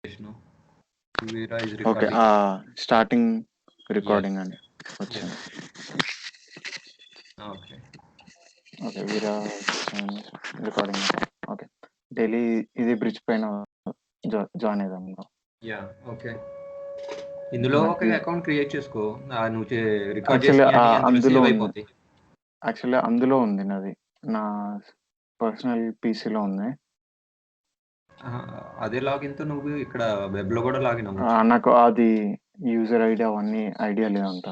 Veera is okay. recording. Starting Yes. Recording అని Yes. వచ్చింది. Okay. Okay. వీరా recording. Okay. Daily ఇది bridge పైన join అవుదాం బ్రో. Yeah. Okay. ఇందులో ఒక మనకి అకౌంట్ క్రియేట్ చేసుకో. నువ్వు రికార్డ్ యాక్చువల్లీ చేసి అందులో అందులో సేవ్ ఉంది. అయిపోతాయి. యాక్చువల్లీ అందులో ఉంది నాది. నా పర్సనల్ పీసీలో ఉంది. అదే లాగిన్ తో నువ్వు ఇక్కడ వెబ్ లో కూడా లాగిన్ అవ్వచ్చు. నాకు అది యూజర్ ఐడి అవన్నీ ఐడియా లేదంట.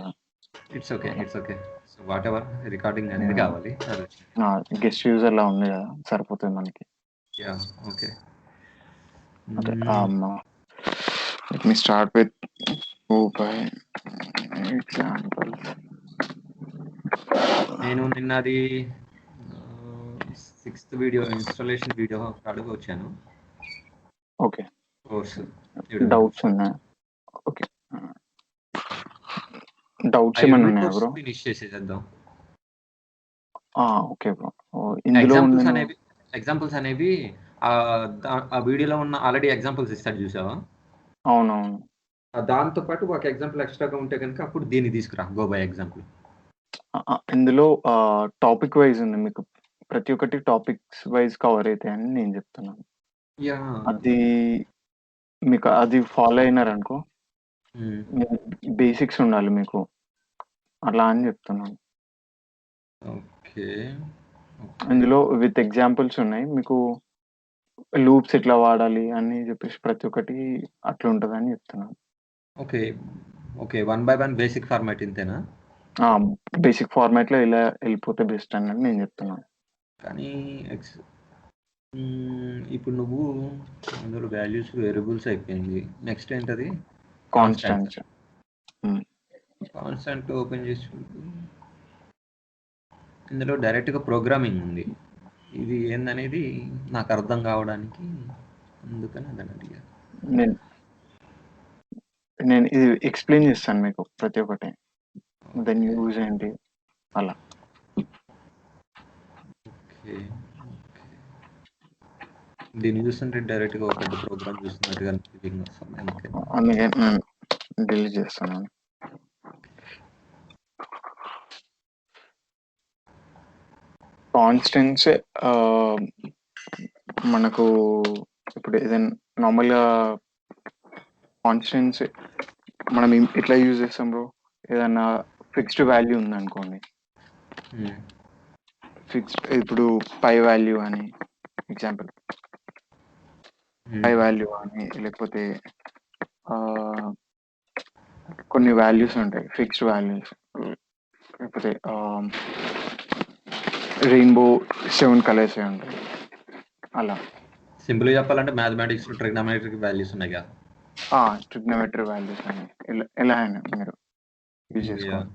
It's okay. It's okay. So what ever recording అనేది కావాలి. గెస్ట్ యూజర్ లా ఉంది కదా, సరిపోతుంది మనకి. Yeah. Okay. Okay. Let me start with by example. నేను నిన్నది 6th వీడియో ఇన్స్టాలేషన్ వీడియో అడుగు వచ్చాను. ఓకే. కోర్స్ డౌట్స్ ఉన్నాయా? ఓకే. డౌట్స్ ఏమైనా ఉన్నాయా బ్రో? ఫినిష్ చేసేద్దాం. Okay bro. ఇందులో ఎగ్జాంపుల్స్ అనేవి ఆ వీడియోలో ఉన్న ఆల్రెడీ ఎగ్జాంపుల్స్ ఇస్తాడు చూసావా? అవునవును. దాంతో పాటు ఒక ఎగ్జాంపుల్ ఎక్స్ట్రాగా ఉంటే కనుక అప్పుడు దీన్ని తీసుకురా, గో బై ఎగ్జాంపుల్. ఇందులో టాపిక్ వైజ్ ఉంది, మీకు ప్రతి ఒక్కటి టాపిక్స్ వైజ్ కవర్ అవుతాయని నేను చెప్తున్నాను. అది మీకు అది ఫాలో అయినారనుకో బేసిక్స్ ఉండాలి మీకు, అలా అని చెప్తున్నాను. ఓకే. ఇందులో విత్ ఎగ్జాంపుల్స్ ఉన్నాయి, మీకు లూప్స్ ఎట్లా వాడాలి అని చెప్పేసి ప్రతి ఒక్కటి అట్లా ఉంటుందని చెప్తున్నాను. Okay. Okay. 1 by 1 basic format ఇంతేనా? బేసిక్ ఫార్మాట్లో ఇలా వెళ్ళిపోతే బెస్ట్ అన్నది నేను చెప్తున్నాను. కానీ ఇప్పుడు నువ్వు అందులో వాల్యూస్ వేరియబుల్స్ అయిపోయింది. నెక్స్ట్ ఏంటది? కాన్స్టెంట్. కాన్స్టెంట్ ఓపెన్ చేసి ఇందులో డైరెక్ట్గా ప్రోగ్రామింగ్ ఉంది. ఇది ఏందనేది నాకు అర్థం కావడానికి అందుకని అదని అడిగా. నేను ఇది ఎక్స్ప్లెయిన్ చేస్తాను మీకు ప్రతి ఒక్కటి, దాని యూజ్ ఏంటి అలా. ఓకే. దీన్ని చూస్తుంటే డైరెక్ట్గా ఒక పెద్ద ప్రోగ్రామ్ చూస్తున్నట్టుగా ఫీలింగ్ వస్తుంది. అందుకే నేను డిలీట్ చేస్తున్నాను. కాన్స్టెంట్స్ మనకు ఇప్పుడు ఏదైనా నార్మల్గా కాన్స్టెంట్స్ మనం ఎట్లా యూజ్ చేస్తాం బ్రో? ఏదన్నా ఫిక్స్డ్ వాల్యూ ఉందనుకోండి, ఫిక్స్డ్ ఇప్పుడు పై వాల్యూ అని ఎగ్జాంపుల్, పై వాల్యూ అని, లేకపోతే కొన్ని వాల్యూస్ ఉంటాయి ఫిక్స్డ్ వాల్యూస్, లేకపోతే రెయిన్బో 7 కలర్స్ ఉంటాయి అలా. సింపుల్ చెప్పాలంటే మ్యాథమెటిక్స్ ట్రిగ్నోమెట్రిక్ వాల్యూస్ ఉన్నాయి కదా, ట్రిగ్నోమెట్రిక్ వాల్యూస్ అని ఎలా అయినా మీరు యూజ్ చేసుకోవాలి.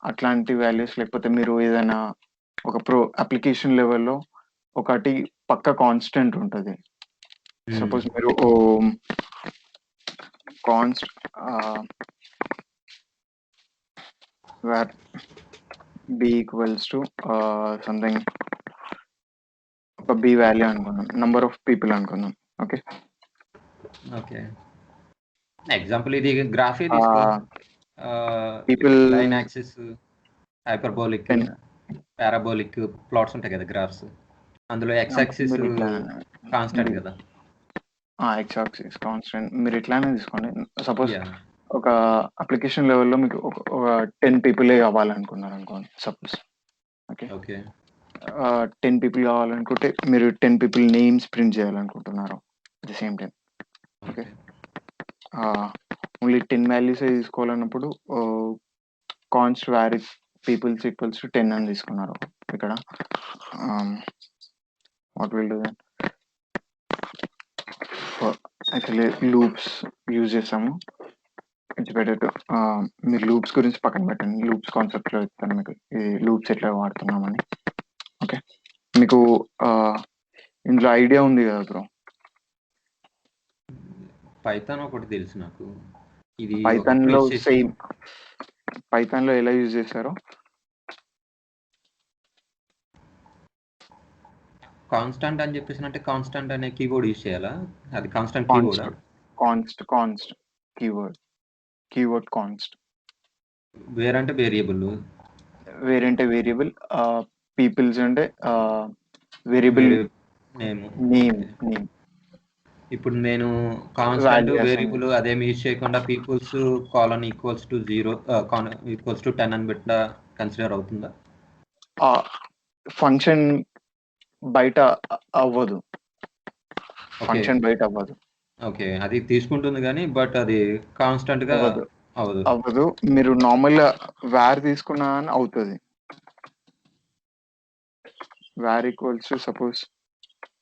అట్లాంటి వాల్యూస్, లేకపోతే మీరు ఏదైనా ఒక అప్లికేషన్ లెవెల్లో ఒకటి పక్క కాన్స్టెంట్ ఉంటుంది. సపోజ్ మీరు where b equals to something, ఒక b వాల్యూ అనుకుందాం, నంబర్ ఆఫ్ పీపుల్ అనుకుందాం. ఓకే. ఎగ్జాంపుల్ ఇది గ్రాఫ్ తీసుకో. People line axis, hyperbolic, parabolic plots ఉంటాయి కదా గ్రాఫ్స్. అందులో ఎక్స్ యాక్సిస్ కాన్స్టెంట్ కదా. ఎక్స్ యాక్సిస్ కాన్స్టెంట్ మీరు ఇట్లానే తీసుకోండి. సపోజ్ ఒక అప్లికేషన్ లెవెల్లో మీకు ఒక 10 పీపులే కావాలనుకున్నారు అనుకోండి సపోజ్. ఓకే. 10 పీపుల్ కావాలనుకుంటే మీరు 10 పీపుల్ నేమ్స్ ప్రింట్ చేయాలనుకుంటున్నారు at the same time. Okay. Only 10 values తీసుకోవాలన్నప్పుడు const var peoples equals to 10 అని తీసుకున్నారు ఇక్కడ. What will do then, actually loops use చేసాము. ఇట్స్ బెటర్ టు మీరు లూప్స్ గురించి పక్కన పెట్టండి, లూప్స్ కాన్సెప్ట్లో చెప్తాను మీకు ఈ లూప్స్ ఎట్లా వాడుతున్నామని. ఓకే. మీకు ఇందులో ఐడియా ఉంది కదా బ్రో? పైథాన్ ఒకటి తెలుసు నాకు. ఇది పైథాన్లో సేమ్, పైథాన్లో ఎలా యూజ్ చేస్తారో కాన్స్టాంట్ అని చెప్పేసి అంటే కాన్స్టాంట్ అనే కీబోర్డ్ యూజ్ చేయాలా? అది కాన్స్టాంట్ కీబోర్డా? Const keyword const. వేరంటే వేరియబుల్. వేరంటే వేరియబుల్. పీపుల్స్ అంటే వేరియబుల్ నేమ్. నేమ్. ఇప్పుడు నేను కాన్స్టాంట్ వేరియబుల్ అదేమి యూజ్ చేయకుండా peoples colon equals to 0 equals to 10 అని పెట్టినా కన్సిడర్ అవుతుందా? ఫంక్షన్ బయట అవ్వదు. ఫంక్షన్ బయట అవ్వదు. ఓకే, అది తీసుకుంటుంది కానీ బట్ అది కాన్స్టెంట్ గా అవ్వదు. మీరు నార్మల్ వార్ తీసుకున్నా అని అవుతుంది. వార్ ఈక్వల్స్ టు సపోజ్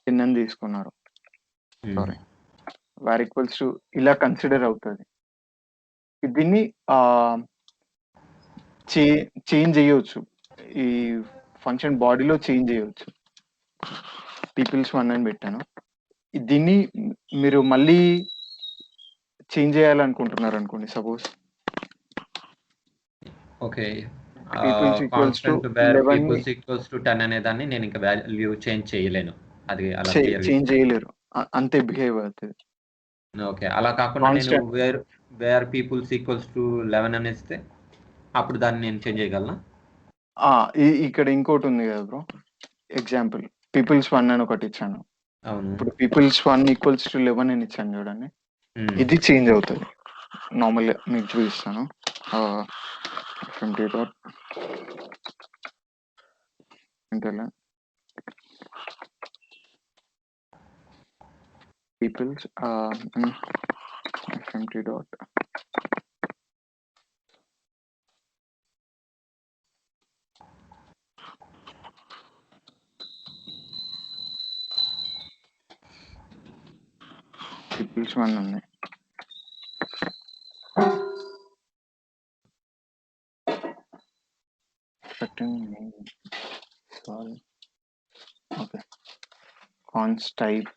10 అని తీసుకున్నారు, సారీ, వార్ ఈక్వల్స్ టు ఇలా కన్సిడర్ అవుతుంది. దీన్ని చేంజ్ చేయవచ్చు, ఈ ఫంక్షన్ బాడీలో చేంజ్ చేయవచ్చు. పీపుల్స్ 1 అని పెట్టాను, దీన్ని మీరు మళ్ళీ చేంజ్ చేయాలనుకుంటున్నారు అనుకోండి. Suppose okay, constant peoples equals to 10 అనే దాన్ని నేను ఇంకా వాల్యూ చేంజ్ చేయలేను. అది అలా చేంజ్ చేయలేరు, అంతే బిహేవ్ అవుతుంది. ఓకే, అలా కాకుండా నేను వేర్ పీపుల్స్ ఈక్వల్స్ టు 11 అని ఇస్తే అప్పుడు దాన్ని నేను చేంజ్ చేయగలనా? ఇక్కడ ఇంకోటి ఉంది కదా బ్రో, ఎగ్జాంపుల్ పీపుల్స్ 1 అని ఒకటి ఇచ్చాను. అవును, ఇప్పుడు పీపుల్స్ 1 ఈక్వల్స్ టు 11 అని ఇచ్చాను చూడండి, ఇది చేంజ్ అవుతుంది. నార్మల్ మీకు చూపిస్తాను. పీపుల్స్ fmt dot పీపుల్స్ 1 ఉంది. Okay, const type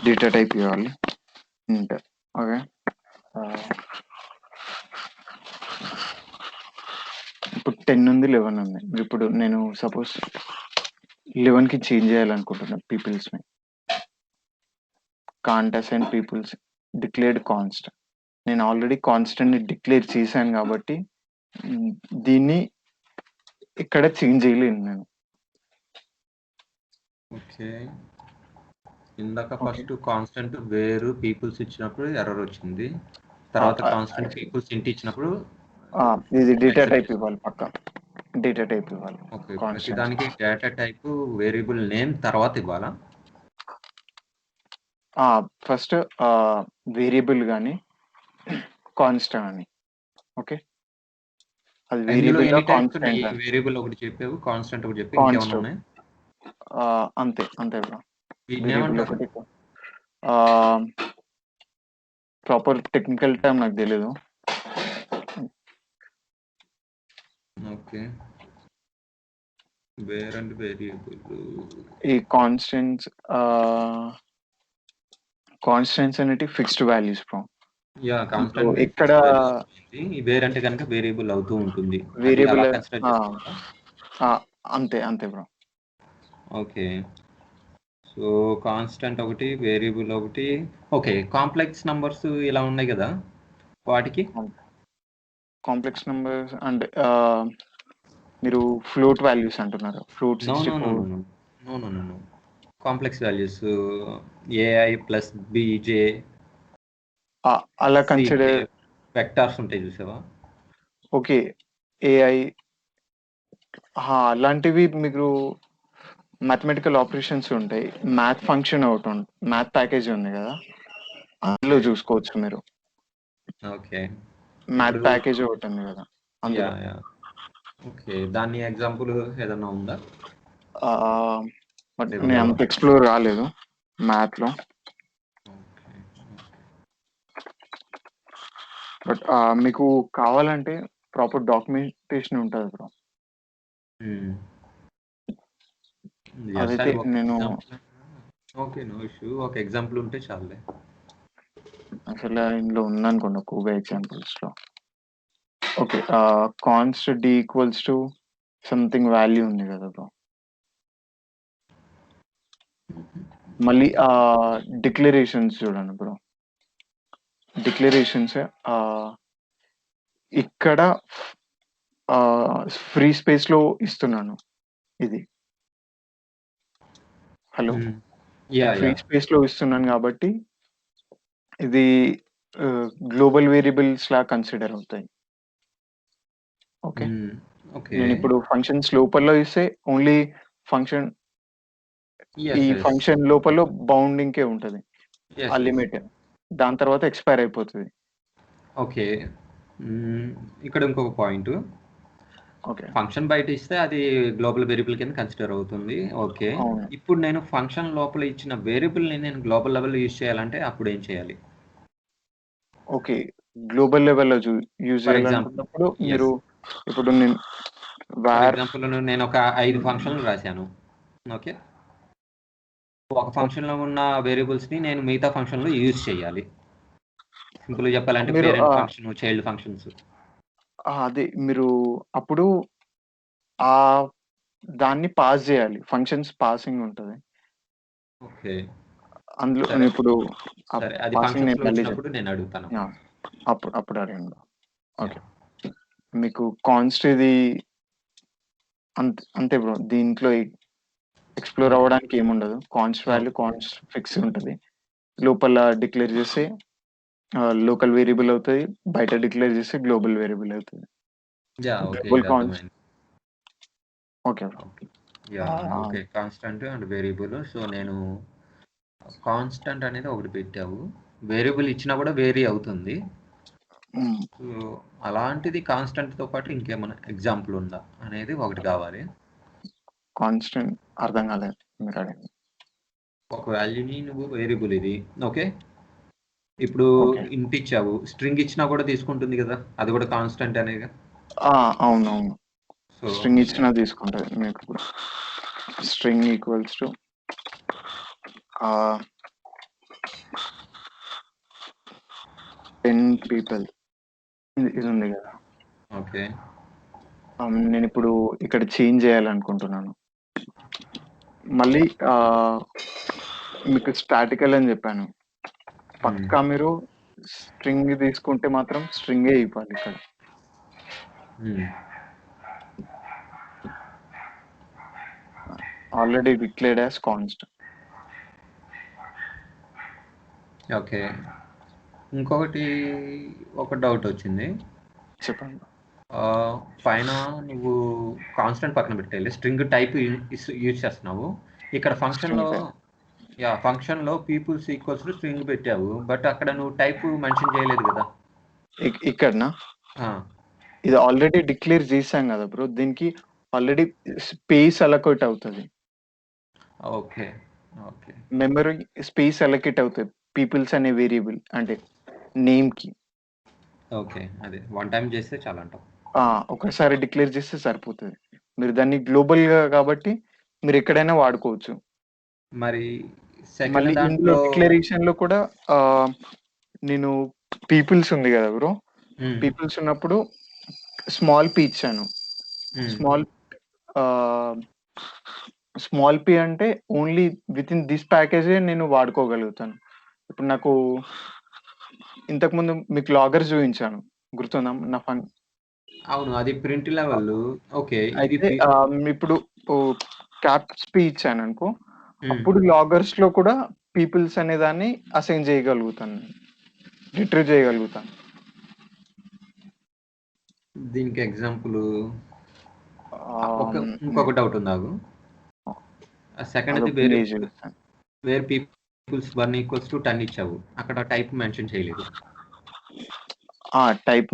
data type ఇవ్వాలి. ఓకే, ఇప్పుడు 10 ఉంది, 11 ఉంది. ఇప్పుడు నేను సపోజ్ 11కి చేంజ్ చేయాలనుకుంటున్నాను పీపుల్స్ని. Can't assign peoples declared const. నేను ఆల్రెడీ కాన్స్టెంట్ని డిక్లేర్ చేశాను కాబట్టి దీన్ని ఇక్కడ చేంజ్ చేయలేను నేను. ఓకే, ఇందాక ఫస్ట్ కాన్స్టెంట్ వేరు పీపుల్స్ ఇచ్చినప్పుడు ఎర్రర్ వచ్చింది, తర్వాత కాన్స్టెంట్ పీపుల్స్ ఇంటి ఇచ్చినప్పుడు ఇది డేటా టైప్ ఇవ్వాలి, పక్క డేటా టైప్ ఇవ్వాలి. ఓకే, ప్రతిదానికి డేటా టైప్ వేరియబుల్ నేమ్ తర్వాత ఇవ్వాలా? ఫస్ట్ వేరియబుల్ కానీ కాన్స్టెంట్ అని. ఓకే, అది వేరియబుల్ కాన్స్టెంట్. వేరియబుల్ ఒకటి చెప్పావు, కాన్స్టెంట్ ఒకటి చెప్పి ఇంకేమైనా ఉన్నాయి? అంతే బ్రో. వేరియబుల్ ఒకటి ప్రాపర్ టెక్నికల్ టర్మ్ నాకు తెలీదు. ఓకే, వేరండ్ వేరియబుల్ ఈ కాన్స్టెంట్స్ అనేటి fixed values bro. Yeah, constant ఇక్కడ వేరంటే కనుక వేరియబుల్ అవుతూ ఉంటుంది. వేరియబుల్ అంతే బ్రో. ఓకే, సో కాన్స్టెంట్ ఒకటి, వేరియబుల్ ఒకటి. ఓకే, కాంప్లెక్స్ నంబర్స్ ఇలా ఉన్నాయి కదా, వాటికి కాంప్లెక్స్ నంబర్స్ అంటే మీరు ఫ్లోట్ వాల్యూస్ అంటున్నారు? Float 64. No, complex values AI plus BJ అలా కన్సిడర్ వెక్టార్స్ ఉంటాయి చూసావా? ఓకే, ఏఐ అలాంటివి మీకు మ్యాథమెటికల్ ఆపరేషన్స్ ఉంటాయి. మ్యాథ్ ఫంక్షన్ ఒకటి ఉంది, మ్యాథ్ ప్యాకేజ్ ఉంది కదా, అందులో చూసుకోవచ్చు మీరు. ఓకే, మ్యాథ్ ప్యాకేజ్ ఒకటి ఉంది కదా. ఓకే, దాని ఎగ్జాంపుల్ ఏదన్నా ఉందా? బట్ నేను అంత ఎక్స్ప్లోర్ కాలేదు మ్యాథ్ లో. బట్ మీకు కావాలంటే ప్రాపర్ డాక్యుమెంటేషన్ ఉంటుంది బ్రో. అదైతే నేను ఓకే, నో ఇష్యూ, ఒక ఎగ్జాంపుల్ ఉంటే చాలే. అసలు ఇందులో ఉందనుకోండి కూగా ఎగ్జాంపుల్స్ లో. Okay, const D equals to something value ఉంది కదా బ్రో. మళ్ళీ డిక్లరేషన్స్ చూడండి బ్రో. డిక్లరేషన్స్ ఇక్కడ ఫ్రీ స్పేస్ లో ఇస్తున్నాను ఇది. Hello, yeah free yeah space లో ఇస్తున్నాను కాబట్టి ఇది గ్లోబల్ వేరియబుల్స్ లా కన్సిడర్ అవుతాయి. ఓకే, ఓకే నేను ఇప్పుడు ఫంక్షన్స్ లోపల ఇస్తే ఓన్లీ ఫంక్షన్ ఈ ఎస్ ఎస్ ఫంక్షన్ లోపల బౌండింగ్ కే ఉంటది ఆ ఎస్ ఎస్ లిమిట్. దాని తర్వాత ఎక్స్పైర్ అయిపోతుంది. ఓకే. ఇక్కడ ఇంకొక పాయింట్, ఓకే, ఫంక్షన్ బయట ఇస్తే అది గ్లోబల్ వేరియబుల్ కింద కన్సిడర్ అవుతుంది. ఓకే, అవును. ఇప్పుడు నేను ఫంక్షన్ లోపల ఇచ్చిన వేరియబుల్ని నేను గ్లోబల్ లెవెల్లో యూజ్ చేయాలంటే అప్పుడు ఏం చేయాలి? ఓకే, గ్లోబల్ లెవెల్లో యూజ్ ఫర్ ఎగ్జాంపుల్ చేయాలనుకున్నప్పుడు ఎస్ మీరు ఇప్పుడు నేను ఫర్ వార్ ఎగ్జాంపుల్ నేను ఒక 5 ఫంక్షన్లు రాశాను. ఓకే, ఒక ఫంక్షన్లో ఉన్న వేరియబుల్స్ని నేను మిగతా ఫంక్షన్లో యూజ్ చేయాలి. సింపుల్గా చెప్పాలంటే మీరు పేరెంట్ ఫంక్షన్, చైల్డ్ ఫంక్షన్స్. అది మీరు అప్పుడు ఆ దాన్ని పాస్ చేయాలి. ఫంక్షన్స్ పాసింగ్ ఉంటది ఓకే అందులో. సరే ఇప్పుడు ఆ సరే, అది పాసింగ్ నేను ఫంక్షన్స్లో మళ్ళీ వచ్చినప్పుడు నేను అడుగుతాను. అప్పుడు అడగండి. ఓకే, మీకు కాన్స్ట్ ఇది అంతే బ్రో. దీంట్లో ఎక్స్ప్లోర్ అవ్వడానికి ఏముండదు. కాన్స్ట్ వాల్యూ కాన్స్ట్ ఫిక్స్ ఉంటుంది. లోపల డిక్లేర్ చేస్తే లోకల్ వేరియబుల్ అవుతుంది, బయట డిక్లేర్ చేస్తే గ్లోబల్ వేరియబుల్ అవుతుంది. యా ఓకే, గ్లోబల్ ఇది కాన్స్ట్. అర్థమైంది. Okay bro. Yeah okay, constant and variable. So నేను కాన్స్టెంట్ అనేది ఒకటి పెట్టావు, వేరియబుల్ ఇచ్చినా కూడా వేరీ అవుతుంది. సో అలాంటిది కాన్స్టెంట్తో పాటు ఇంకేమైనా ఎగ్జాంపుల్ ఉందా అనేది ఒకటి కావాలి. కాన్స్టెంట్ అర్థం కాలేదు మీరు అడిగింది. ఒక వాల్యూని నువ్వు వేరియబుల్ ఇది ఓకే, ఇప్పుడు ఇంట్ ఇచ్చావు, స్ట్రింగ్ ఇచ్చినా కూడా తీసుకుంటుంది కదా, అది కూడా కాన్స్టెంట్ అనేది. అవునవును, సో స్ట్రింగ్ ఇచ్చినా తీసుకుంటుంది. మీకు స్ట్రింగ్ ఈక్వల్స్ టు 10 people ఇది ఉంది కదా. ఓకే నేను ఇప్పుడు ఇక్కడ చేంజ్ చేయాలనుకుంటున్నాను. మళ్ళీ మీకు స్టాటికల్ అని చెప్పాను. పక్కా మీరు స్ట్రింగ్ తీసుకుంటే మాత్రం స్ట్రింగే ఇవ్వాలి ఇక్కడ. Already declared as const. Okay, ఇంకొకటి ఒక డౌట్ వచ్చింది. చెప్పండి. పైన నువ్వు కాన్స్టెంట్ పక్కన పెట్టేయాలి, స్ట్రింగ్ టైప్ యూజ్ చేస్తున్నావు. ఇక్కడ ఫంక్షన్లో పీపుల్స్ ఈక్వల్స్ టు స్ట్రింగ్ పెట్టావు, బట్ అక్కడ నువ్వు టైప్ మెన్షన్ చేయలేదు కదా. ఇక్కడనా? ఇది ఆల్రెడీ డిక్లేర్ చేశాం కదా బ్రో. దీనికి ఆల్రెడీ స్పేస్ అలొకేట్ అవుతుంది. Okay okay, memory space allocate అవుతుంది పీపుల్స్ అనే వేరియబుల్ అంటే నేమ్ కి. ఓకే, అదే వన్ టైం చేస్తే చాలా అంటావు. ఒకసారి డిక్లేర్ చేస్తే సరిపోతుంది. మీరు దాన్ని గ్లోబల్ గా కాబట్టి మీరు ఎక్కడైనా వాడుకోవచ్చు. మరి మళ్ళీ ఇందులో డిక్లరేషన్ లో కూడా నేను పీపుల్స్ ఉంది కదా బ్రో, పీపుల్స్ ఉన్నప్పుడు స్మాల్ పీ ఇచ్చాను. స్మాల్ పీ అంటే ఓన్లీ విత్ ఇన్ దిస్ ప్యాకేజే నేను వాడుకోగలుగుతాను. ఇప్పుడు నాకు ఇంతకుముందు మీకు లాగర్ చూపించాను, గుర్తుందా? నా ఫన్ అవును, అది ప్రింట్ లెవెల్. ఓకే, అయితే ఇప్పుడు క్యాప్స్ పీ ఇచ్చాను అనుకో, అప్పుడు లాగర్స్ లో కూడా పీపుల్స్ అనే దాన్ని అసైన్ చేయగలుగుతాను, రిట్రీవ్ చేయగలుగుతాను. దీనికి ఎగ్జాంపుల్ ఇంకొక డౌట్ ఉంది నాకు. Second var peoples 1 equals to 10 ఇచ్చావు, అక్కడ టైప్ మెన్షన్ చేయలేదు. టైప్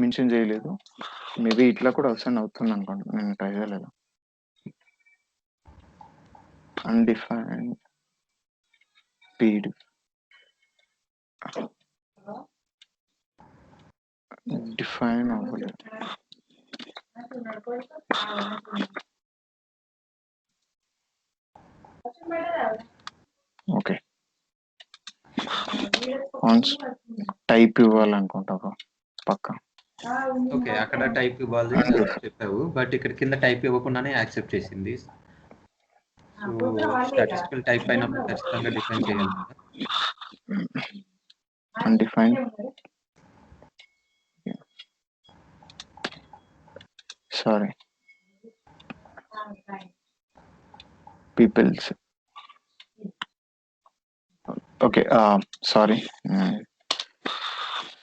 మెన్షన్ చేయలేదు. మేబీ ఇట్లా కూడా అవసరం అవుతుంది అనుకోండి, నేను ట్రై చేయలేదు. అన్డిఫైన్డ్ స్పీడ్ డిఫైన్ అవ్వలేదు. ఓకే, టైప్ ఇవ్వాలనుకుంటా బ్రో పక్క. ఓకే, అక్కడ టైప్ ఇవ్వాలి చెప్పావు, బట్ ఇక్కడ కింద టైప్ ఇవ్వకుండానే యాక్సెప్ట్ చేసింది. సో స్టాటిస్టికల్ టైప్ అయినప్పుడు ఖచ్చితంగా డిఫైన్ చేయాలి కదా. Undefined sorry peoples. Okay sorry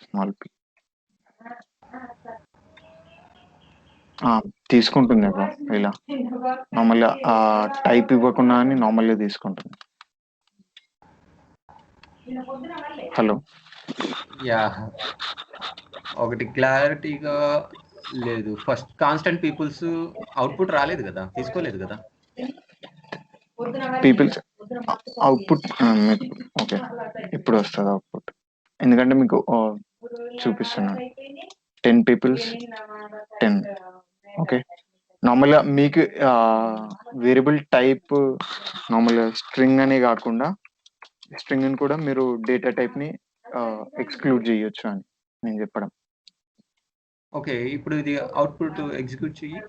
small P తీసుకుంటుంది బ్రో. ఇలా నార్మల్గా టైప్ ఇవ్వకుండా అని నార్మల్గా తీసుకుంటుంది. హలో యా, ఒకటి క్లారిటీగా లేదు. ఫస్ట్ కాన్స్టెంట్ పీపుల్స్ అవుట్పుట్ రాలేదు కదా, తీసుకోలేదు కదా. పీపుల్స్ అవుట్పుట్ ఓకే, ఇప్పుడు వస్తుంది అవుట్పుట్. ఎందుకంటే మీకు చూపిస్తున్నాను 10 పీపుల్స్ 10. ఓకే, నార్మల్గా మీకు వేరియబుల్ టైప్ నార్మల్గా స్ట్రింగ్ అనే కాకుండా స్ట్రింగ్ అని కూడా మీరు డేటా టైప్ ని ఎక్స్క్లూడ్ చేయొచ్చు అని నేను చెప్పడం. ఓకే, ఇప్పుడు ఇది అవుట్పుట్ ఎగ్జిక్యూట్ చెయ్యి.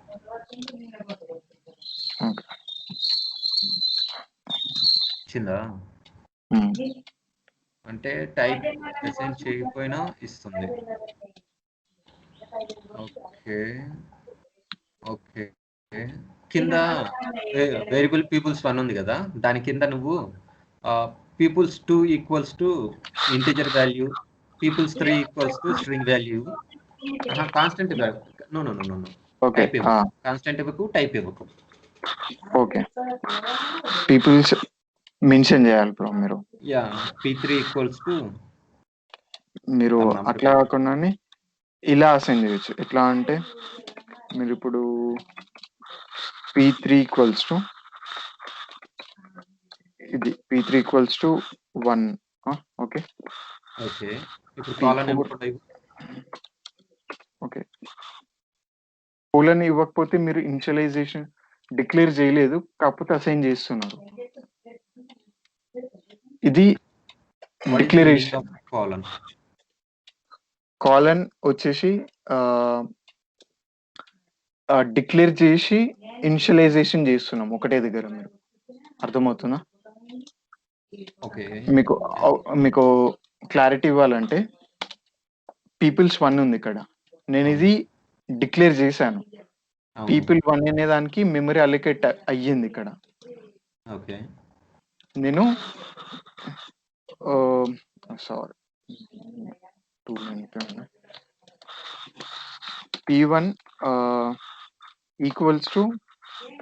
ఇచ్చిందా? అంటే టైప్ అసైన్ చేయకపోయినా ఇస్తుంది. ఓకే ఓకే, కింద వేరియబుల్ పీపుల్స్ 1 ఉంది కదా, దాని కింద నువ్వు peoples 2 equals to integer value, peoples 3 equals to string value. Constant no no no no type ఇవ్వకు, కాన్స్టెంట్ ఇవ్వకు, టైప్ ఇవ్వకు. ఓకే, పీపుల్స్ మెన్షన్ చేయాలి బ్రో మీరు. యా, p3 ఈక్వల్స్ టు మీరు అట్లా కాకుండా ఇలా అసైన్ చేయొచ్చు. ఎట్లా అంటే మీరు ఇప్పుడు p3 ఈక్వల్స్ టు ఇది p3 equals to 1. Okay okay, ఇప్పుడు కాలన్ ఇవ్వకుండా. ఓకే, కోలన్ ఇవ్వకపోతే మీరు ఇనిషియలైజేషన్ డిక్లేర్ చేయలేదు, కాకపోతే అసైన్ చేస్తున్నారు. ఇది డిక్లరేషన్. కాలన్ వచ్చేసి డిక్లేర్ చేసి ఇనిషియలైజేషన్ చేస్తున్నాం ఒకటే దగ్గర. మీరు అర్థమవుతుందా? మీకు మీకు క్లారిటీ ఇవ్వాలంటే పీపుల్స్ 1 ఉంది ఇక్కడ, నేను ఇది డిక్లేర్ చేశాను. పీపుల్ 1 అనే దానికి మెమరీ అలొకేట్ అయ్యింది ఇక్కడ. ఓకే, నేను సారీ p1 ఈక్వల్స్ టు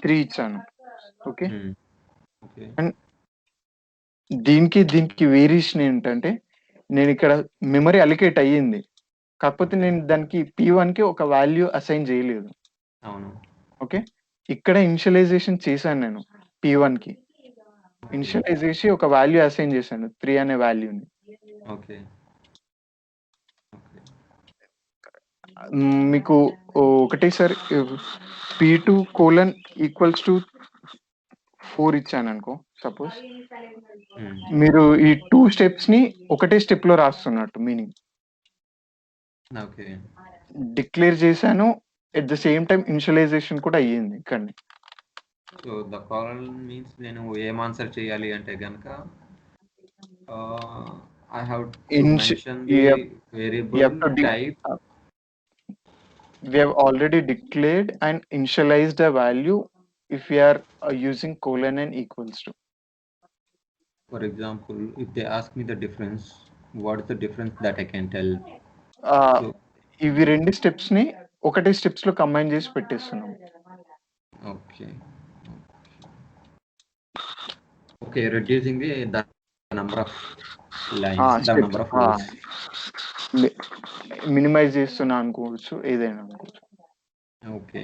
3 ఇచ్చాను. ఓకే, అండ్ దీనికి వేరియేషన్ ఏంటంటే నేను ఇక్కడ మెమరీ అలొకేట్ అయ్యింది, కాకపోతే నేను దానికి p1 కి ఒక వాల్యూ అసైన్ చేయలేదు. ఓకే, ఇక్కడ ఇనిషియలైజేషన్ చేశాను నేను. p1 కి ఇనిషియలైజ్ చేసి ఒక వాల్యూ అసైన్ చేశాను, 3 అనే వాల్యూని. ఓకే, మీకు ఒకటేసారి p2 కోలన్ ఈక్వల్స్ టు 4 ఇచ్చాను అనుకో సపోజ్, మీరు ఈ 2 స్టెప్స్ ని ఒకటే స్టెప్ లో రాస్తున్నట్టు మీనింగ్. డిక్లేర్ చేశాను, at the same time initialization కూడా అయ్యింది ఇక్కడ. సో ద కాలన్ మీన్స్ నేను ఏం ఆన్సర్ చేయాలి అంటే గనక I have to mention the variable type. We have already declared and initialized a value if we are using colon and equals to. For example, if they ask me the difference, what is the difference that I can tell? ఇవి 2 steps ని ఒకటే steps లో combine చేసి పెట్టేస్తున్నాం. Okay okay, reducing the number of lines, the number of rows. Minimise చేస్తున్నా అనుకోవచ్చు, ఏదైనా అనుకోవచ్చు. ఓకే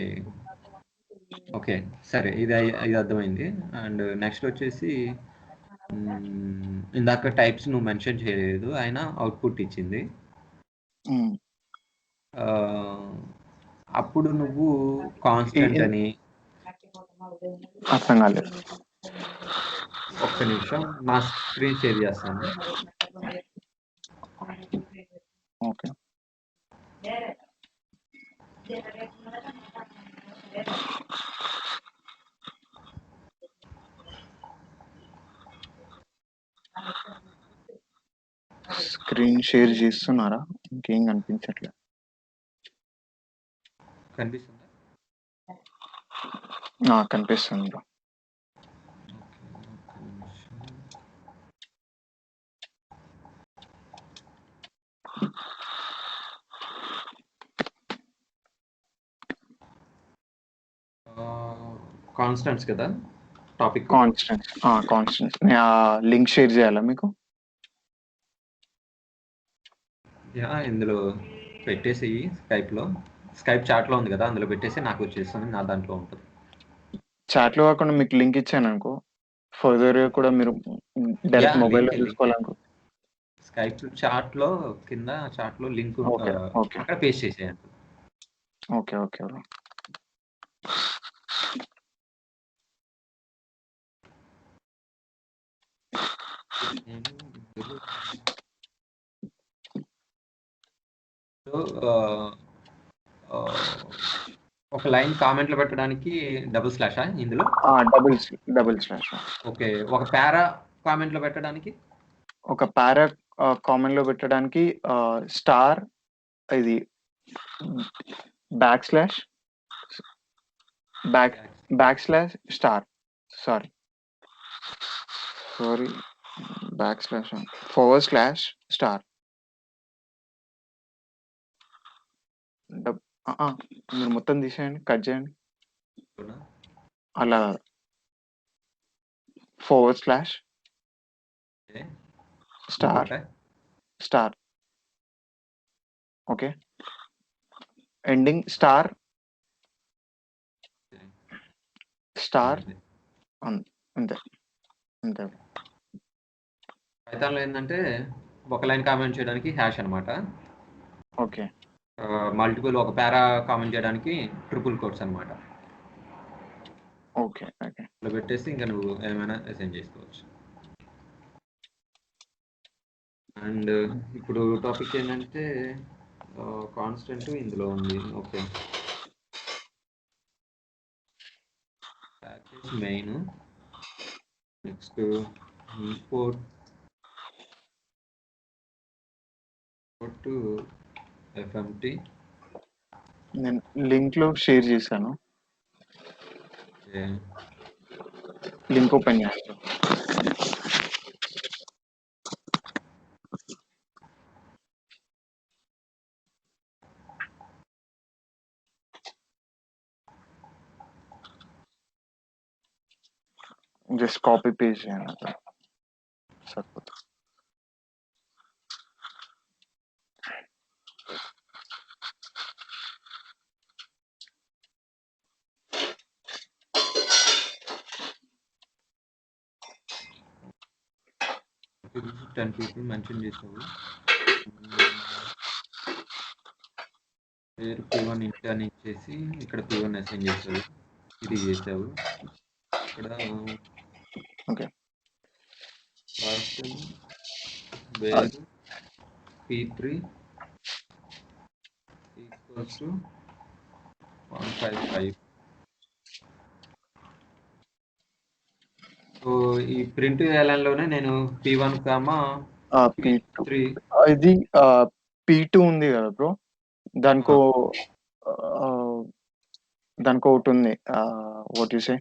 ఓకే, సరే, ఇది అర్థమైంది. అండ్ నెక్స్ట్ వచ్చేసి ఇందాక టైప్స్ నువ్వు మెన్షన్ చేయలేదు, ఆయన అవుట్పుట్ ఇచ్చింది. అప్పుడు నువ్వు కాన్స్టెంట్ అని అర్థం కాలేదు. ఒక్క నిమిషం, నా స్క్రీన్ షేర్ చేస్తాను. ఓకే. స్క్రీన్ షేర్ చేస్తున్నారా? ఇంకేం కనిపించట్లేదు. కనిపిస్తుందా? కనిపిస్తుంది బ్రో. కాన్స్టెంట్స్ కదా టాపిక్? కాన్స్టెంట్స్. లింక్ షేర్ చేయాలా మీకు? ఇందులో పెట్టేసి స్కైప్ చాట్లో ఉంది కదా, అందులో పెట్టేసి నాకు వచ్చేస్తుంది, నా దాంట్లో ఉంటుంది. చాట్లో కాకుండా మీకు లింక్ ఇచ్చాను అనుకో, ఫర్దర్ కూడా మీరు డైరెక్ట్ మొబైల్లో చూసుకోవాలనుకో, స్కైప్ చాట్లో కింద చాట్లో లింక్ అక్కడ పేస్ట్ చేసేయండి. Okay okay. ఒక లైన్ కామెంట్లో పెట్టడానికి డబుల్ స్లాషా ఇందులో? Double slash. ఓకే. ఒక పారా కామెంట్లో పెట్టడానికి? ఒక పారా కామెంట్లో పెట్టడానికి స్టార్, ఇది back slash star, sorry back slash / star. మీరు మొత్తం తీసేయండి, కట్ చేయండి. అలా / స్టార్. ఓకే. ఎండింగ్ స్టార్ అంతే. పైథాన్‌లో ఏంటంటే ఒక లైన్ కామెంట్ చేయడానికి హ్యాష్ అనమాట. ఓకే. మల్టిపుల్ ఒక పారా కామెంట్ చేయడానికి ట్రిపుల్ కోట్స్ అనమాట. Okay okay. అలా పెట్టేసి ఇంకా నువ్వు ఏమైనా అసైన్ చేసుకోవచ్చు. అండ్ ఇప్పుడు టాపిక్ ఏంటంటే కాన్స్టెంట్ ఇందులో ఉంది. Okay. Package main, next import to FMT. నేను లింక్ లో షేర్ చేశాను, లింక్ ఓపెన్ చేయండి. జస్ట్ కాపీ పేస్ట్ చేయండి సరిపోతుంది. గురించి 10 people మెన్షన్ చేసావు. పేరు P1 ఇంటి అని ఇచ్చేసి ఇక్కడ P1 అసైన్ చేసావు, ఇది చేసావు. ఇక్కడ ఓకే. పర్సన్ వేరు P3 ఈక్వల్స్ టు 155. సో ఈ ప్రింట్ వేయాలలోనే నేను P1 P3 ఇది P2 ఉంది కదా బ్రో, దానికో ఒకటి ఉంది, వాట్ యు సే,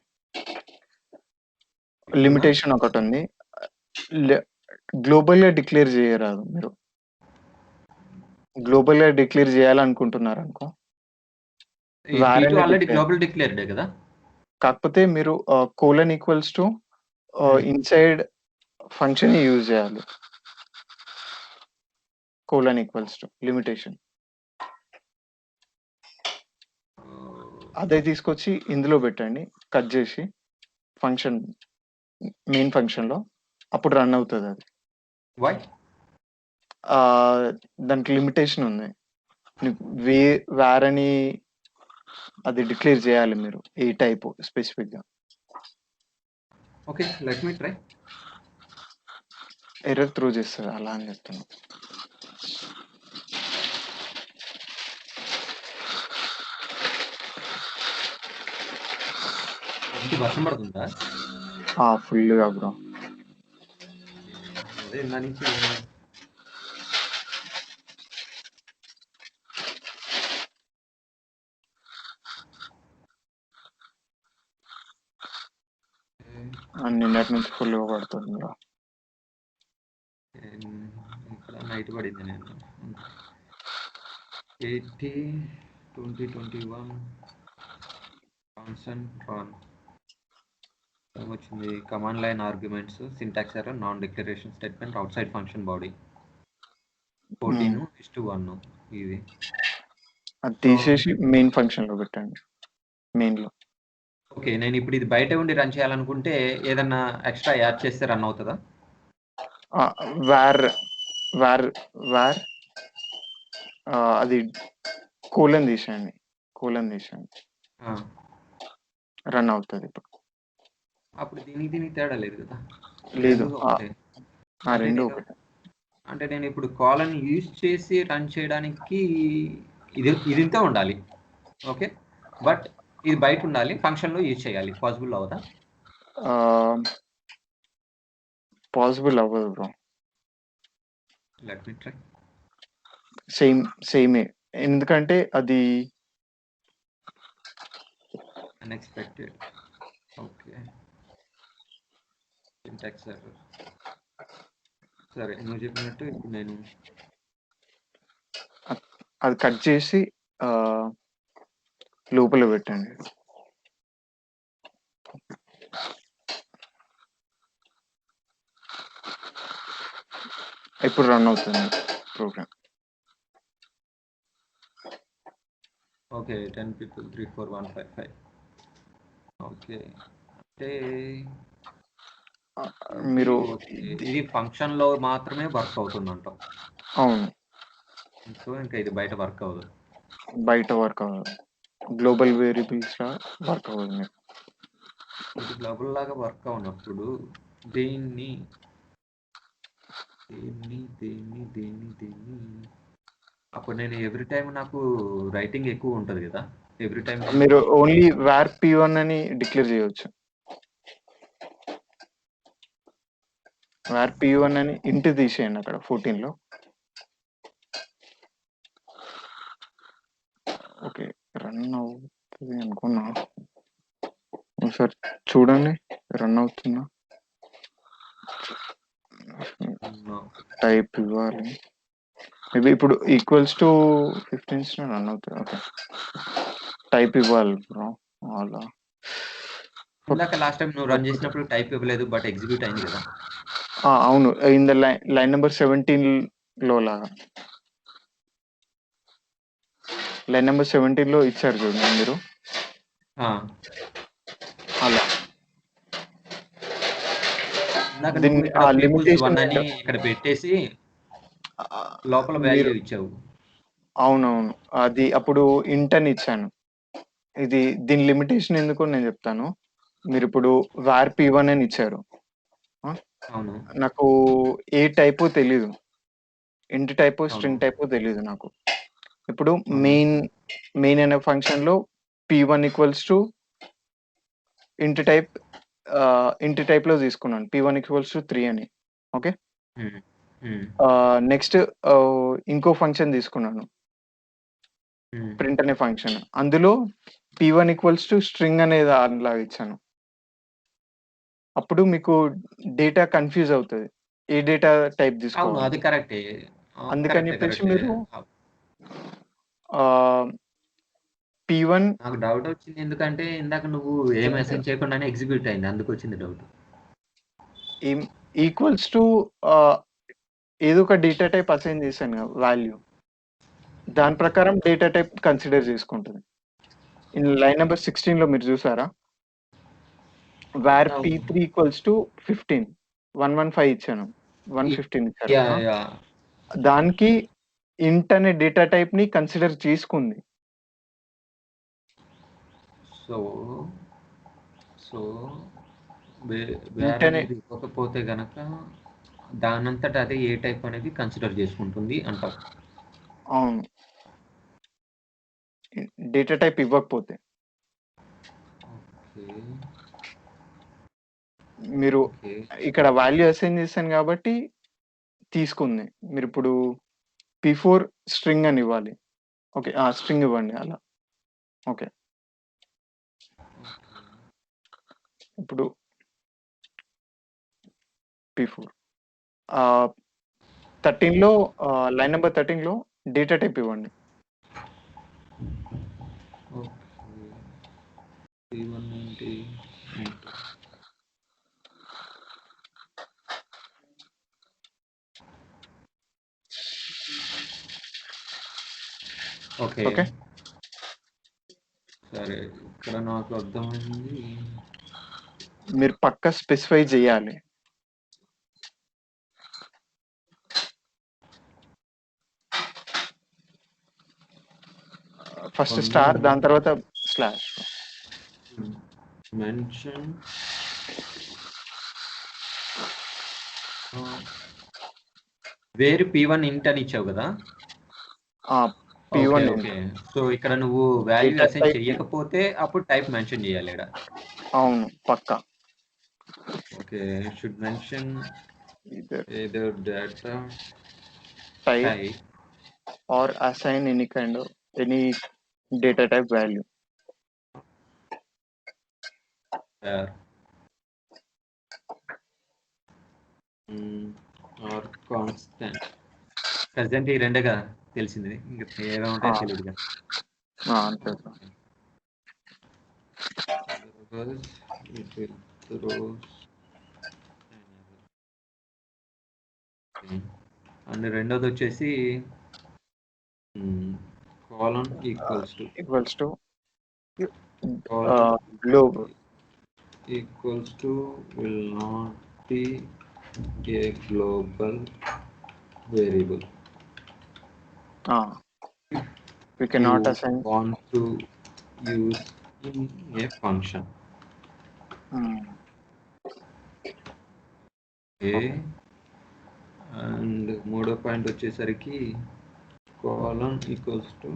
లిమిటేషన్ ఒకటి ఉంది. గ్లోబల్ గా డిక్లేర్ చేయరాదు. మీరు గ్లోబల్ గా డిక్లేర్ చేయాలనుకుంటున్నారు అనుకో, ఆల్రెడీ గ్లోబల్ డిక్లేర్డ్ కదా, కాకపోతే మీరు colon equals to inside function use చేయాలి. కోలన్ ఈక్వల్స్ టు లిమిటేషన్, అదే తీసుకొచ్చి ఇందులో పెట్టండి, కట్ చేసి ఫంక్షన్ మెయిన్ ఫంక్షన్ లో, అప్పుడు రన్ అవుతుంది అది. దానికి లిమిటేషన్ ఉంది, వేరని అది డిక్లేర్ చేయాలి మీరు, ఏ టైప్ స్పెసిఫిక్ గా. Okay, let me try. Error through చేస్తుంది అలా అని చెప్తున్నా. ఏంటి వర్షం పడుతుందా? ఫుల్గా బ్రో. అదే ఇందా నుంచి నిన్నటి నుంచి ఫుల్గా పడుతుంది బ్రో. ఇక్కడ నైట్ పడింది. నేను 2021 కాన్స్టెంట్ రాన్ వచ్చింది. Command line arguments, syntax error, non declaration statement, out side function body 14:1 ఇది. అది తీసేసి మెయిన్ ఫంక్షన్ లో పెట్టండి. మెయిన్ లో ఓకే. నేను ఇప్పుడు ఇది బయట ఉండి రన్ చేయాలనుకుంటే ఏదన్నా ఎక్స్ట్రా యాడ్ చేస్తే రన్ అవుతుందా? వార్ వార్ వార్ అది కూలన్ తీసేయండి. రన్ అవుతుంది ఇప్పుడు. అప్పుడు దీనికి తేడా లేదు కదా? లేదు, రెండు రెండు అంటే నేను ఇప్పుడు కాలన్ యూజ్ చేసి రన్ చేయడానికి ఇది ఇంత ఉండాలి. ఓకే, బట్ ఇది బయట ఉండాలి, ఫంక్షన్లో యూజ్ చేయాలి. పాసిబుల్ అవుదా? పాసిబుల్ అవ్వదు బ్రో. Let me try. సేమే, ఎందుకంటే అది అన్ఎక్స్పెక్టెడ్. Okay, syntax error. సరే, నువ్వు చెప్పినట్టు ఇప్పుడు నేను అది కట్ చేసి లోపల పెట్టండి. ఇప్పుడు రన్ అవుతుంది ప్రోగ్రామ్. Okay, 10 people 34155. ఓకే, అంటే మీరు ఇది ఫంక్షన్ లో మాత్రమే వర్క్ అవుతుందంట. అవును, సో ఇంకా ఇది బయట వర్క్ అవ్వదు. గ్లోబల్ వేరియబుల్స్ లా వర్క్ అవ్వదు. ఇది గ్లోబల్ లాగా వర్క్ అవునప్పుడు దీన్ని అప్పుడు నేను ఎవ్రీ టైం నాకు రైటింగ్ ఎక్కువ ఉంటుంది కదా. ఎవ్రీ టైం మీరు ఓన్లీ వార్ p1 అని డిక్లేర్ చేయవచ్చు. వార్ p1 అని ఇంటి తీసేయండి అక్కడ 14 లో. ఓకే, రన్ అవుతుంది అనుకున్నా. ఒకసారి చూడండి రన్ అవుతుందా. టైప్ ఇవ్వాలి. మేబీ ఇప్పుడు ఈక్వల్స్ టు 15 రన్ అవుతుంది. ఓకే, టైప్ ఇవ్వాలి బ్రో. అలా ఇందాక లాస్ట్ టైం నువ్వు రన్ చేసినప్పుడు టైప్ ఇవ్వలేదు, బట్ ఎగ్జిక్యూట్ అయింది కదా. అవును, ఇన్ ద లైన్ నెంబర్ 17 లో లాగా. లైన్ నెంబర్ 17 లో ఇచ్చారు చూడండి మీరు, అలా. లిమిటేషన్ అని ఇక్కడ పెట్టేసి లోపల వాల్యూ ఇచ్చావు. అవునవును, అది అప్పుడు ఇంట్ అని ఇచ్చాను. దీని లిమిటేషన్ ఎందుకు నేను చెప్తాను. మీరు ఇప్పుడు వార్ p1 అని ఇచ్చారు. నాకు ఏ టైపు తెలీదు, ఇంట్ టైపు స్ట్రింగ్ టైపు తెలీదు నాకు. ఇప్పుడు మెయిన్ అనే ఫంక్షన్ లో p1 ఈక్వల్స్ టు ఇంట్ టైప్ లో తీసుకున్నాను. p1 ఈక్వల్స్ టు 3 అని. ఓకే, నెక్స్ట్ ఇంకో ఫంక్షన్ తీసుకున్నాను, ప్రింట్ అనే ఫంక్షన్. అందులో p1 ఈక్వల్స్ టు స్ట్రింగ్ అనేది లాగా ఇచ్చాను. అప్పుడు మీకు డేటా కన్ఫ్యూజ్ అవుతుంది, ఏ డేటా టైప్ తీసుకోవాలి. అది కరెక్టే. అందుకని చెప్పేసి మీరు p1 నాకు డౌట్ వచ్చింది, ఎందుకంటే ఇందాక నువ్వు ఏం అసైన్ చేయకుండానే ఎగ్జిక్యూట్ అయింది, అందుకు వచ్చింది డౌట్. ఈక్వల్స్ టు ఏదో ఒక డేటా టైప్ అసైన్ చేశాను వాల్యూ, దాని ప్రకారం డేటా టైప్ కన్సిడర్ చేసుకుంటుంది. ఇన్ లైన్ నెంబర్ 16 లో మీరు చూసారా, వార్ p3 ఈక్వల్స్ టు 15 115 ఇచ్చాను, 115 ఇచ్చారు. దానికి ఇంట్ అనే డేటా టైప్ ని కన్సిడర్ చేసుకుంది. సో ఇవ్వకపోతే గనక దానంతట అదే ఏ టైప్ అనేది కన్సిడర్ చేసుకుంటుంది అంటారు. అవును, డేటా టైప్ ఇవ్వకపోతే. మీరు ఓకే. ఇక్కడ వాల్యూ అసైన్ చేశాను కాబట్టి తీసుకుంది. మీరు ఇప్పుడు P4 స్ట్రింగ్ అని ఇవ్వాలి. ఓకే. స్ట్రింగ్ ఇవ్వండి అలా. ఓకే. ఇప్పుడు P4 13లో లైన్ నెంబర్ 13లో డేటా టైప్ ఇవ్వండి. ఓకే. P1 ఏంటి? ఓకే. ఓకే. సరే. ఇక్కడ నాకు అర్థమైంది. మీరు పక్కా స్పెసిఫై చేయాలి. ఫస్ట్ స్టార్ దాని తర్వాత స్లాష్. మెన్షన్ వేరు P1 ఇంట్ అని ఇచ్చావు కదా? P1 okay. సో ఇక్కడ నువ్వు వాల్యూ డేటా అసైన్ టైప్ చేయకపోతే అప్పుడు టైప్ మెన్షన్ చేయాలి ఈడ. అవును, పక్కా. Okay. Should mention either either data type type or assign any kind of any data type value. or constant. Present ఈ రెండేగా తెలిసింది, ఇంకా ఏదో ఉంటాయో తెలియదుగా. అంతే. అండ్ రెండోది వచ్చేసి colon equals to globe equals to will not be a global variable. We cannot assign. Want to use in a function. Okay. And మూడో పాయింట్ వచ్చేసరికి colon equals to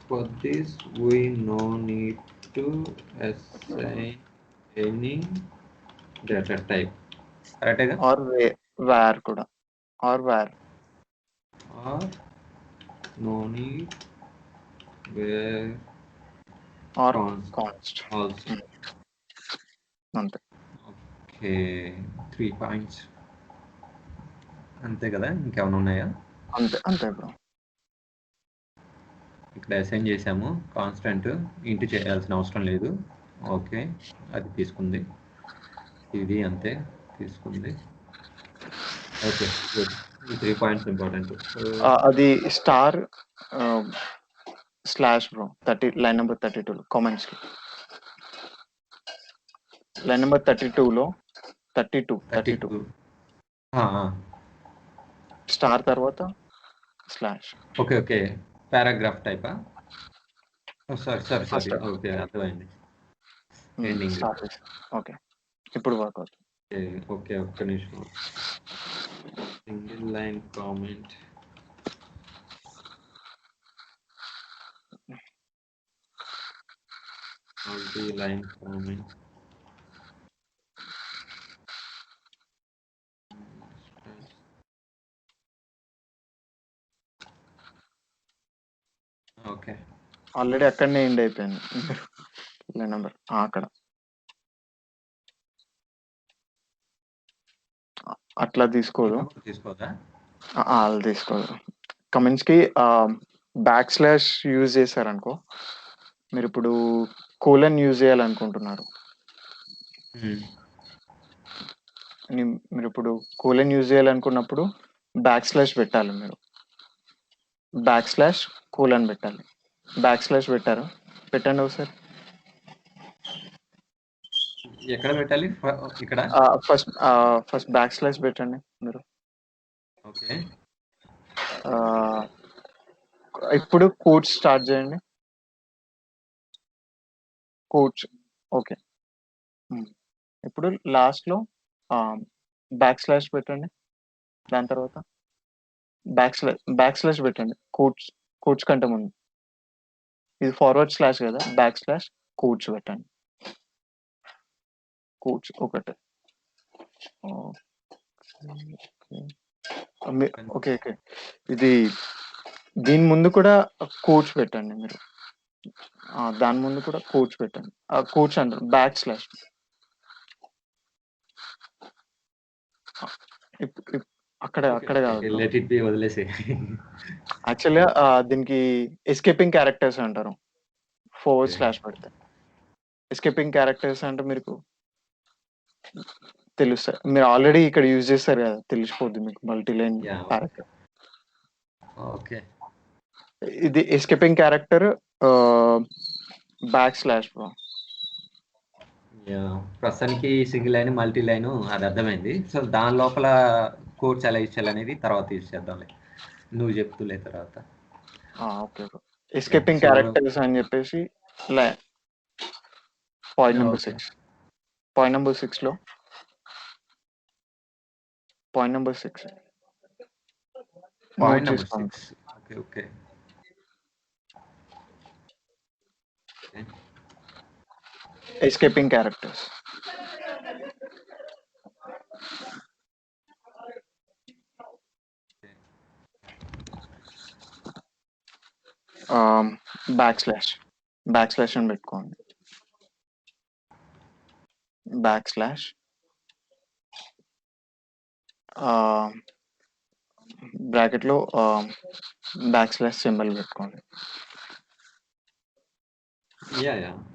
for this we no need to assign any data type. కరెక్టేగా? or var కూడా or var or no need where or const also. అంతే. Okay. 3 points అంతే కదా? ఇంకేమైనా ఉన్నాయా? అంతే bro. ఇక్కడ అసైన్ చేసాము కాన్స్టెంట్, ఇంటి చేయాల్సిన అవసరం లేదు. ఓకే, అది తీసుకుంది. ఇది అంతే తీసుకుంది. Okay, good. ఈ 3 పాయింట్స్ ఇంపార్టెంట్. అది star slash bro 30 line number 32 comments కి. లైన్ నెంబర్ 32లో 32 స్టార్ తర్వాత స్లాష్. ఓకే. పారాగ్రాఫ్ టైపా? సారీ. ఓకే, అర్థమైంది. ఎండింగ్. ఓకే, ఇప్పుడు వర్క్ అవుతుంది. ఓకే, ఒక్క నిమిషం. Single line comment. Multi line comment. Okay, already అక్కడనే ఎండ్ అయిపోయింది లైన్ నెంబర్. అక్కడ అట్లా తీసుకోదా? అలా తీసుకోదు. కమెంట్స్ కి బ్యాక్ స్లాష్ యూజ్ చేశారనుకో, మీరు ఇప్పుడు కోలన్ యూజ్ చేయాలనుకుంటున్నారు, మీరు ఇప్పుడు కోలన్ యూజ్ చేయాలనుకున్నప్పుడు బ్యాక్ స్లాష్ పెట్టాలి. మీరు బ్యాక్ స్లాష్ కోలన్ పెట్టాలి. బ్యాక్ స్లాష్ పెట్టండి ఒకసారి. ఎక్కడ పెట్టాలి? ఇక్కడ ఫస్ట్ బ్యాక్ స్లాష్ పెట్టండి మీరు. ఓకే, ఇప్పుడు కోట్స్ స్టార్ట్ చేయండి. కోట్స్. ఓకే, ఇప్పుడు లాస్ట్ లో బ్యాక్ స్లాష్ పెట్టండి. దాని తర్వాత బ్యాక్ స్లాష్ పెట్టండి కోట్స్ కంటే ముందు. ఇది ఫార్వర్డ్ స్లాష్ కదా, బ్యాక్ స్లాష్ కోట్స్ పెట్టండి. కోట్స్ ఒకటి. Okay okay. ఇది దీని ముందు కూడా కోచ్ పెట్టండి మీరు. దాని ముందు కూడా కోచ్ పెట్టండి. కోచ్ అంటారు బ్యాక్ స్లాష్. అక్కడే అక్కడే కాదు. లెట్ ఇట్ బి, వదిలేసి. యాక్చువల్గా దీనికి ఎస్కేపింగ్ క్యారెక్టర్స్ అంటారు ఫోర్వర్డ్ స్లాష్ పెడితే. ఎస్కేపింగ్ క్యారెక్టర్స్ అంటే మీకు తెలుస్తాయి. మీరు ఆల్రెడీ ఇక్కడ యూజ్ చేస్తారు కదా, తెలిసిపోద్ది మీకు మల్టీలైన్ క్యారెక్టర్. ఓకే, ఇది ఎస్కేపింగ్ క్యారెక్టర్ బ్యాక్ స్లాష్. ప్రస్తుతానికి సింగిల్ లైన్ మల్టీ లైన్ అది అర్థమైంది. సో దాని లోపల కోడ్స్ ఎలా ఇచ్చేయాలి అనేది తర్వాత యూజ్ చేద్దాంలే, నువ్వు చెప్తులే తర్వాత. ఓకే. ఎస్కేపింగ్ క్యారెక్టర్స్ అని చెప్పేసి పాయింట్ నెంబర్ 6. పాయింట్ నెంబర్ 6లో point number 6 okay okay. Escaping characters. Back slash అని పెట్టుకోండి. బ్యాక్ స్లాష్ బ్రాకెట్ లో బ్యాక్ స్లాష్ సింబల్ పెట్టుకోండి.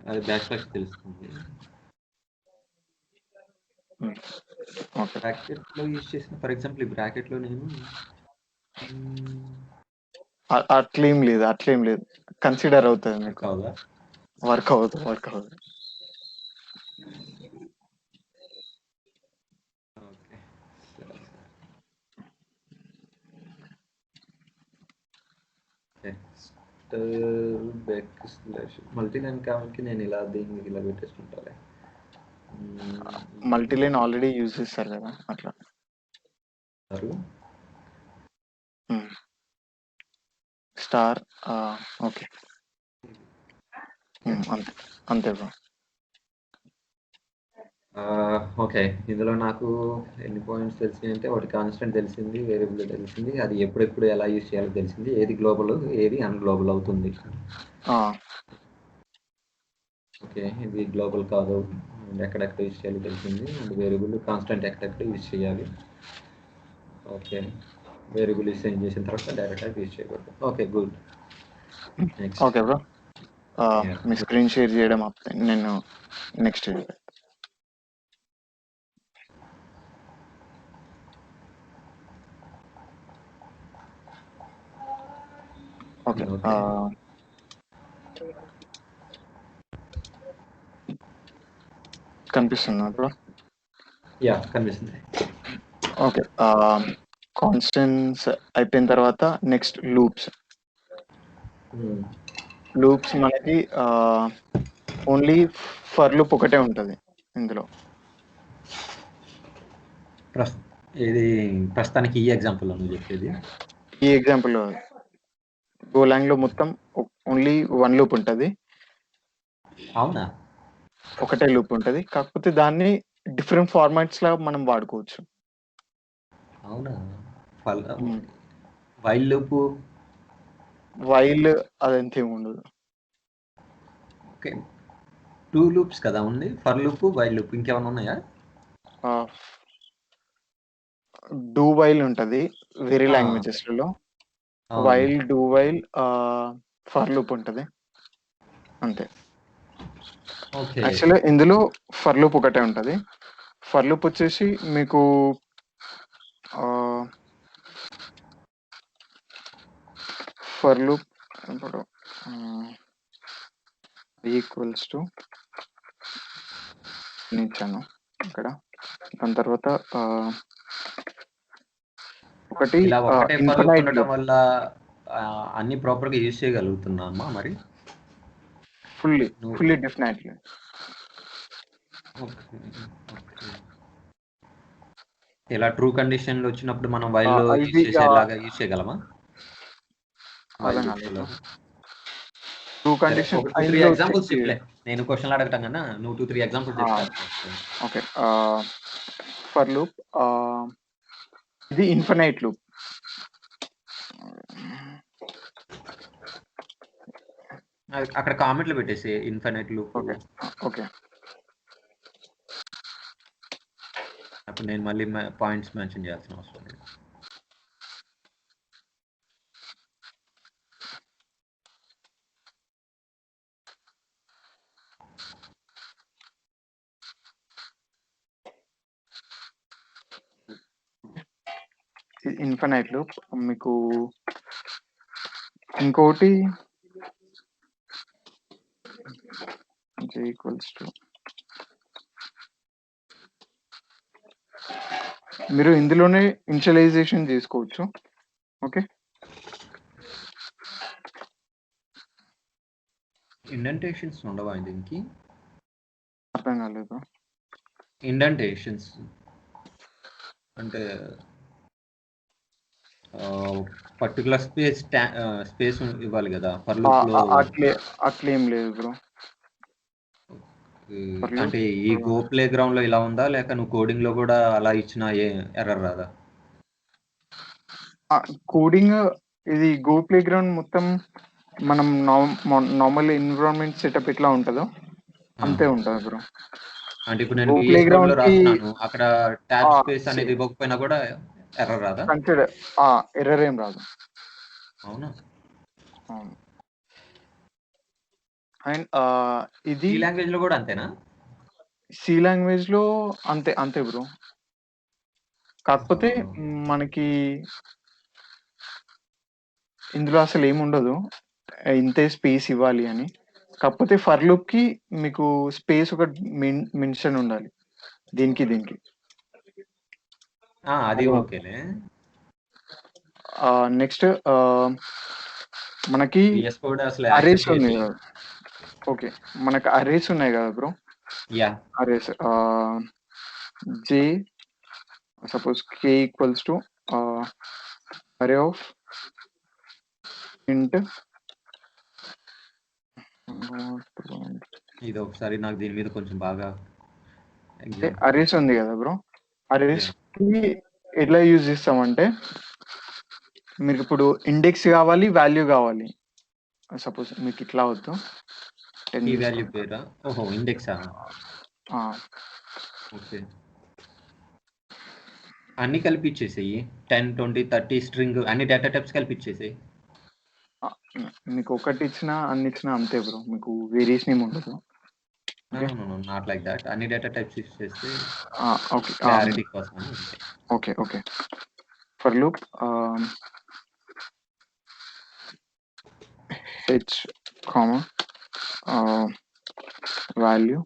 అది బ్యాక్ స్లాష్ తెలుస్తుంది. బ్రాకెట్ లో యూజ్ చేసిన, ఫర్ ఎగ్జాంపుల్ ఈ బ్రాకెట్ లో నేను అట్లేం లేదు, కన్సిడర్ అవుతుంది మీకు. వర్క్ అవుతుంది. బ్యాక్ స్లాష్ మల్టీ లైన్ కాబట్టి నేను ఇలా దీన్ని ఇలా పెట్టేసుకుంటాలే. మల్టీ లైన్ ఆల్రెడీ యూజ్ చేస్తారు కదా అట్లా. స్టార్ ఓకే అంతే బ్రో. ఓకే, ఇందులో నాకు ఎన్ని పాయింట్స్ తెలిసింది అంటే, ఒకటి కాన్స్టెంట్ తెలిసింది, వేరియబుల్ తెలిసింది, అది ఎప్పుడెప్పుడు ఎలా యూజ్ చేయాలో తెలిసింది, ఏది గ్లోబల్ ఏది అన్గ్లోబల్ అవుతుంది. ఓకే, ఇది గ్లోబల్ కాదు అండ్ ఎక్కడెక్కడ యూజ్ చేయాలో తెలిసింది, అండ్ వేరియబుల్ కాన్స్టెంట్ ఎక్కడెక్కడ యూజ్ చేయాలి. ఓకే, వేరియబుల్ చేంజ్ చేసిన తర్వాత డైరెక్ట్గా యూజ్ చేయకూడదు. Okay, good. ఓకే బ్రో, మీ స్క్రీన్ షేర్ చేయడం నేను నెక్స్ట్. ఓకే, కనిపిస్తుందా బ్రో? కనిపిస్తుంది. ఓకే, కాన్స్టెంట్స్ అయిపోయిన తర్వాత నెక్స్ట్ లూప్స్. మనకి ఓన్లీ ఫర్ లూప్ ఒకటే ఉంటుంది ఇందులో. ఇది ప్రస్తుతానికి ఈ ఎగ్జాంపుల్ నువ్వు చెప్పేది? ఈ ఎగ్జాంపుల్ గోలాంగ్ లో మొత్తం ఓన్లీ 1 లూప్ ఉంటుంది. అవునా? ఒకటే లూప్ ఉంటుంది, కాకపోతే దాన్ని డిఫరెంట్ ఫార్మాట్స్ లా మనం వాడుకోవచ్చు. అవునా? వైల్ లూప్ అదంతేం ఉండదు. ఓకే, 2 లూప్స్ కదా ఉంది, ఫర్ లూప్ వైల్ లూప్, ఇంకేమైనా ఉన్నాయా? డూ వైల్ ఉంటుంది వేరే లాంగ్వేజెస్ లలో. While, do while, for loop ఉంటుంది అంతే. యాక్చువల్గా ఇందులో ఫర్ లూప్ ఒకటే ఉంటుంది. ఫర్ లూప్ వచ్చేసి మీకు ఫర్ లూప్ ఇప్పుడు ఈక్వల్స్ టు ఇచ్చాను ఇక్కడ. దాని తర్వాత ఒకటి ఇన్ఫినైట్ లూప్. వల్ల అన్ని ప్రాపర్ గా యూజ్ చేయగలుగుతున్నామా మరి? Fully definitely. ఇలా ట్రూ కండిషన్ లో వచ్చినప్పుడు మనం వైల్ లో యూజ్ చేసేలాగా యూజ్ చేయగలమా? ట్రూ కండిషన్ ఎగ్జాంపుల్స్ చెప్పలే, నేను క్వశ్చన్ అడగటం కన్నా నువ్వు 2-3 ఎగ్జాంపుల్స్ చెప్తాను. ఓకే, ఫర్ లూప్ ఇది ఇన్ఫినైట్ లూప్. అక్కడ కామెంట్లు పెట్టేసి ఇన్ఫినైట్ లూప్. ఓకే ఓకే అప్పుడు నేను మళ్ళీ పాయింట్స్ మెన్షన్ చేయాల్సిన అవసరం లేదు. Infinite loop. మీకు ఇంకోటి j ఈక్వల్స్ టు, మీరు ఇందులోనే ఇనిషియలైజేషన్ చేసుకోవచ్చు. ఓకే ఇండెంటేషన్స్ ఉండవా దీనికి? అర్థం కాలేదు. ఇండెంటేషన్స్ అంటే పర్టికులర్ స్పేస్ ఇవ్వాలి కదా ఫర్ లూప్ లో. అట్లేం లేదు బ్రో. అంటే ఈ గో ప్లే గ్రౌండ్ లో ఇలా ఉందా, లేక నువ్వు కోడింగ్ లో కూడా అలా ఇచ్చిన ఎర్రర్ రాదా? కోడింగ్ ఇది గో ప్లే గ్రౌండ్ మొత్తం మనం నార్మల్ ఎన్విరాన్మెంట్ సెటప్ ఎట్లా ఉంటుందో అంతే ఉంటుంది బ్రో. అంటే ఇప్పుడు నేను VS Code లో రాస్తున్నాను, అక్కడ ట్యాబ్ స్పేస్ అనేది ఇవ్వకపోయినా కూడా ఎర్రర్ రాదా? ఎర్రర్ ఏం రాదు. అవునా? అండ్ ఇది ఈ లాంగ్వేజ్ లో కూడా అంతేనా? సి లాంగ్వేజ్ లో అంతే అంతే బ్రో. కాకపోతే మనకి ఇందులో అసలు ఏముండదు ఇంతే స్పేస్ ఇవ్వాలి అని. కాకపోతే ఫర్ లూప్ కి మీకు స్పేస్ ఒక మెన్షన్ ఉండాలి దీనికి. అది ఓకేలే. నెక్స్ట్ మనకి VS Code అసలు అరేస్ ఉన్నాయి కదా. ఓకే మనకు అరేస్ ఉన్నాయి కదా bro. Yeah arrays j suppose k equals to array of int. ఇది ఒకసారి నాకు దీని మీద కొంచెం బాగా అరేస్ ఉంది కదా బ్రో. అరేస్ కి ఎట్లా యూజ్ చేస్తామంటే, మీకు ఇప్పుడు ఇండెక్స్ కావాలి, వాల్యూ కావాలి. సపోజ్ మీకు ఇట్లా వద్దు, ఈ వాల్యూ పేరా? ఓహో ఇండెక్సా? ఓకే అన్ని కలిపి ఇచ్చేసేయి. 10, 20, 30 స్ట్రింగ్ అన్ని డేటా టైప్స్ కలిపి ఇచ్చేసేయి. మీకు ఒకటి ఇచ్చినా అన్ని ఇచ్చినా అంతే బ్రో, మీకు వేరియేషన్ ఏమి ఉండదు. Not like that. అన్ని డేటా టైప్స్ ఇచ్చేస్తే ఓకే క్లారిటీ కోసం. Okay okay for loop h comma value.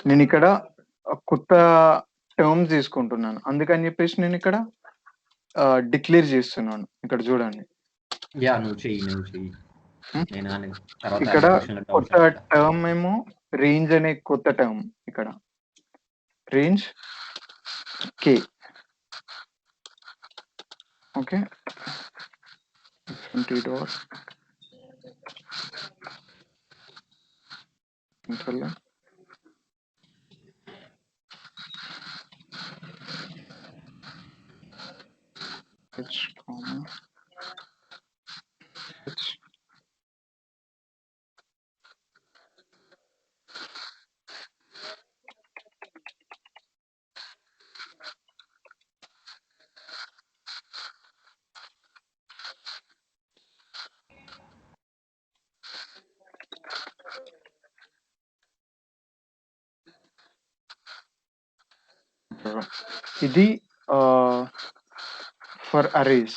నేను ఇక్కడ కొత్త టర్మ్స్ తీసుకుంటున్నాను, అందుకని చెప్పేసి నేను ఇక్కడ డిక్లేర్ చేస్తున్నాను. ఇక్కడ చూడండి, నువ్వు చెయ్యి. ఇక్కడ కొత్త టర్మ్ ఏమో రేంజ్ అనే కొత్త టర్మ్. ఇక్కడ range k. Okay h comma h. ఇది ఫర్ అరేస్.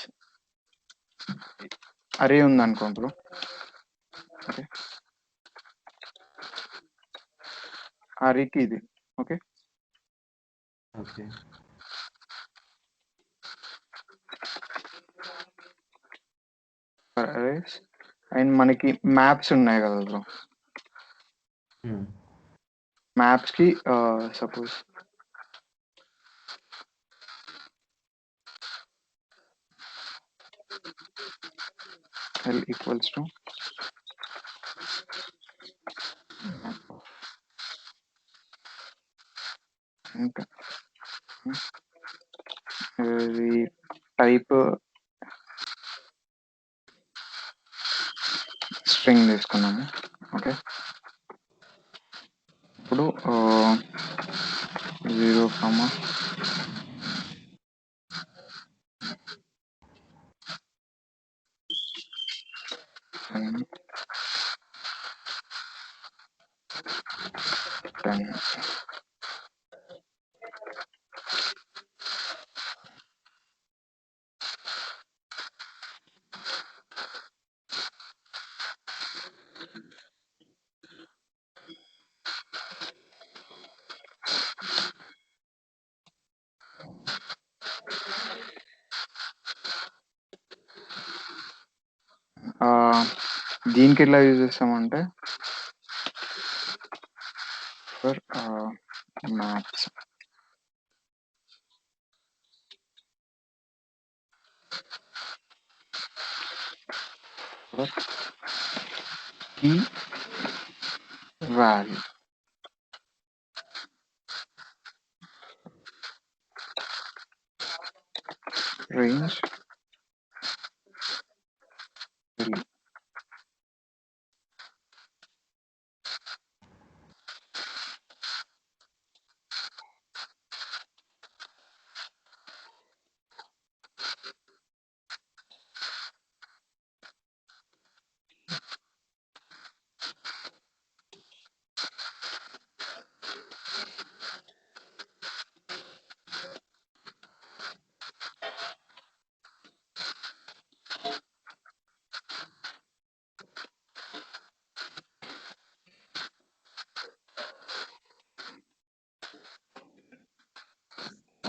అరే ఉంది అనుకోండి బ్రో. ఓకే అరేకి ఇది. Okay okay arrays. అండ్ మనకి మ్యాప్స్ ఉన్నాయి కదా బ్రో. మ్యాప్స్ కి సపోజ్ L equals to ఇంకా ఇది టైప్ స్ట్రింగ్ తీసుకున్నాము. ఓకే, ఇప్పుడు 0, 10. దీనికి ఎట్లా యూజ్ చేస్తామంటే for maths key value range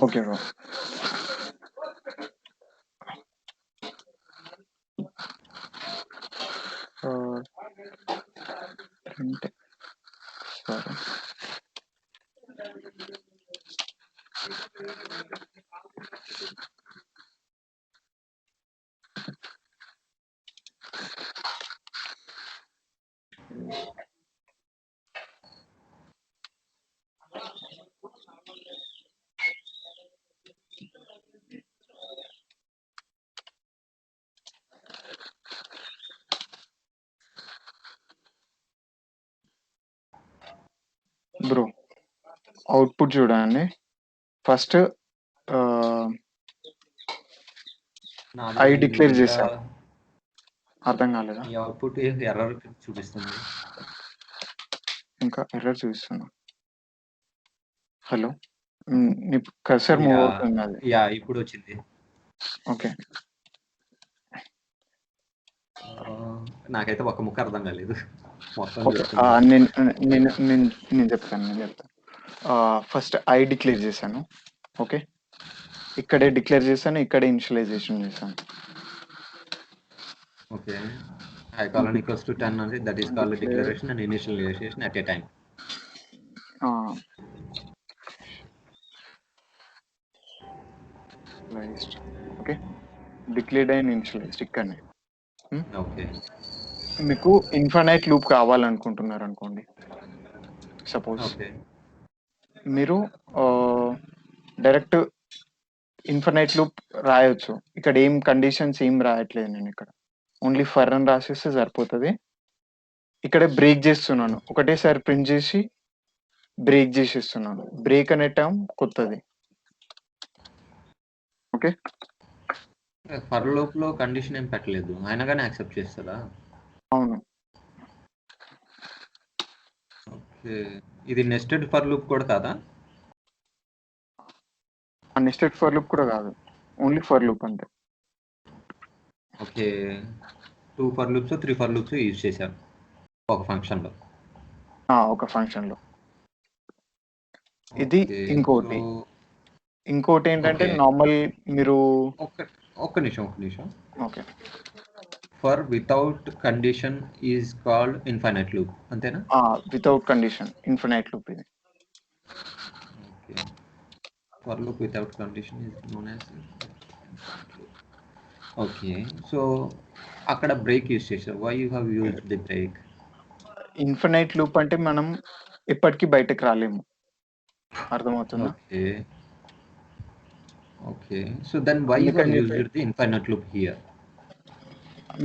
okay bro. అంటే సరే, బ్రో అవుట్పుట్ చూడండి. ఫస్ట్ ఐ డిక్లేర్ చేసా. అర్థం కాలేదా? ఈ అవుట్పుట్ ఎర్రర్ చూపిస్తుంది. ఇంకా ఎర్రర్ చూపిస్తున్నా. హలో, కర్సర్ మూవ్ అవుతుంది అది. యా, ఇప్పుడు వచ్చింది. ఓకే, నాకైతే ఒక ముక్క అర్థం కాలేదు మొత్తం. నేను చెప్తాను. ఫస్ట్ ఐ డిక్లేర్ చేశాను. ఓకే, ఇక్కడే డిక్లేర్ చేశాను, ఇక్కడే ఇనిషియలైజేషన్ చేశాను. Okay, I colon equals to 10 అంటే that is called declaration and initialization at a time. Okay, declared and initialised ఇక్కడనే. ఓకే, మీకు ఇన్ఫైనైట్ లూప్ కావాలనుకుంటున్నారు అనుకోండి. సపోజ్ మీరు డైరెక్ట్ ఇన్ఫైనైట్ లూప్ రాయొచ్చు. ఇక్కడ ఏం కండిషన్స్ ఏం రాయట్లేదు నేను. ఇక్కడ ఓన్లీ ఫర్ అని రాసేస్తే సరిపోతుంది. ఇక్కడే బ్రేక్ చేస్తున్నాను, ఒకటేసారి ప్రింట్ చేసి బ్రేక్ చేసేస్తున్నాను. బ్రేక్ అనే టర్మ్ కొత్తది. ఓకే, ఫర్ లూప్ లో కండిషన్ ఏం పెట్టలేదు, అయినా కానీ యాక్సెప్ట్ చేస్తారా? అవును. ఓకే, ఇది నెస్టెడ్ ఫర్ లూప్ కూడా కాదా? నెస్టెడ్ ఫర్ లూప్ కూడా కాదు, ఓన్లీ ఫర్ లూప్ అంతే. Okay, 2 for loops 3 for loops use చేశారు ఒక ఫంక్షన్ లో. ఇది ఇంకోటి ఏంటంటే నార్మల్ మీరు ఒక్క నిమిషం. Okay, for without condition is called infinite loop, అంతేనా? వితౌట్ కండిషన్ ఇన్ఫైనైట్ లూప్ ఇది. Okay, for loop without condition is known as. Okay, so అక్కడ బ్రేక్ యూజ్ చేశారు. Why you have used the break? Infinite loop అంటే మనం ఎప్పటికీ బయటకు రాలేము. అర్థమవుతుందా? Okay. Okay. So then why you have అందుకని చెప్పి used the infinite loop here?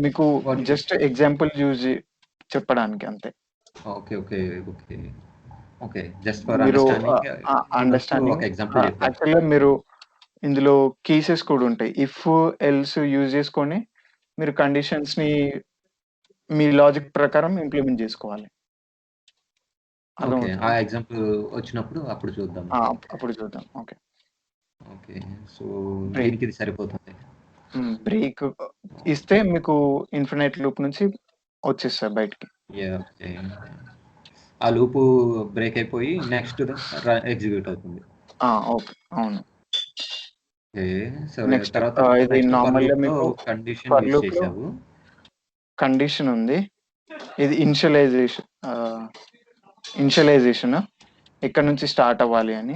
మీకు వాట్ జస్ట్ ఎగ్జాంపుల్ యూజ్ చెప్పడానికి అంతే. Okay. Okay. Okay. Okay. Just for మీరు అండర్‌స్టాండింగ్ అన్నట్టు ఒక అండర్‌స్టాండింగ్ ఎగ్జాంపుల్ చెప్పారు. యాక్చువల్‌గా మీరు ఇందులో కేసెస్ కూడా ఉంటాయి. ఇఫ్, ఎల్స్ యూజ్ చేసుకొని మీరు కండిషన్స్‌ని మీ లాజిక్ ప్రకారం ఇంప్లిమెంట్ చేసుకోవాలి. ఓకే. ఆ అర్థమవుతుందా? ఎగ్జాంపుల్ వచ్చినప్పుడు అప్పుడు చూద్దాం. అప్పుడు చూద్దాం. ఓకే. ఓకే. సో బ్రేక్ దీనికి ఇది సరిపోతుంది. బ్రేక్ ఇస్తే మీకు ఇన్ఫినైట్ లూప్ నుంచి వచ్చేస్తారు బయటికి. యాహ్! ఓకే. ఆ లూపు బ్రేక్ అయిపోయి నెక్స్ట్ ఎగ్జిక్యూట్ అవుతుంది. ఓకే. అవును. ఓకే. సో నెక్స్ట్ తర్వాత ఇది నెక్స్ట్ ఫర్ నార్మల్‌గా లూప్‌లో మీకు కండిషన్ ఫర్ యూజ్ లూప్‌లో చేసావు. కండిషన్ ఉంది. ఇది ఇనిషియలైజేషన్ ఎక్కడి నుంచి స్టార్ట్ అవ్వాలి అని.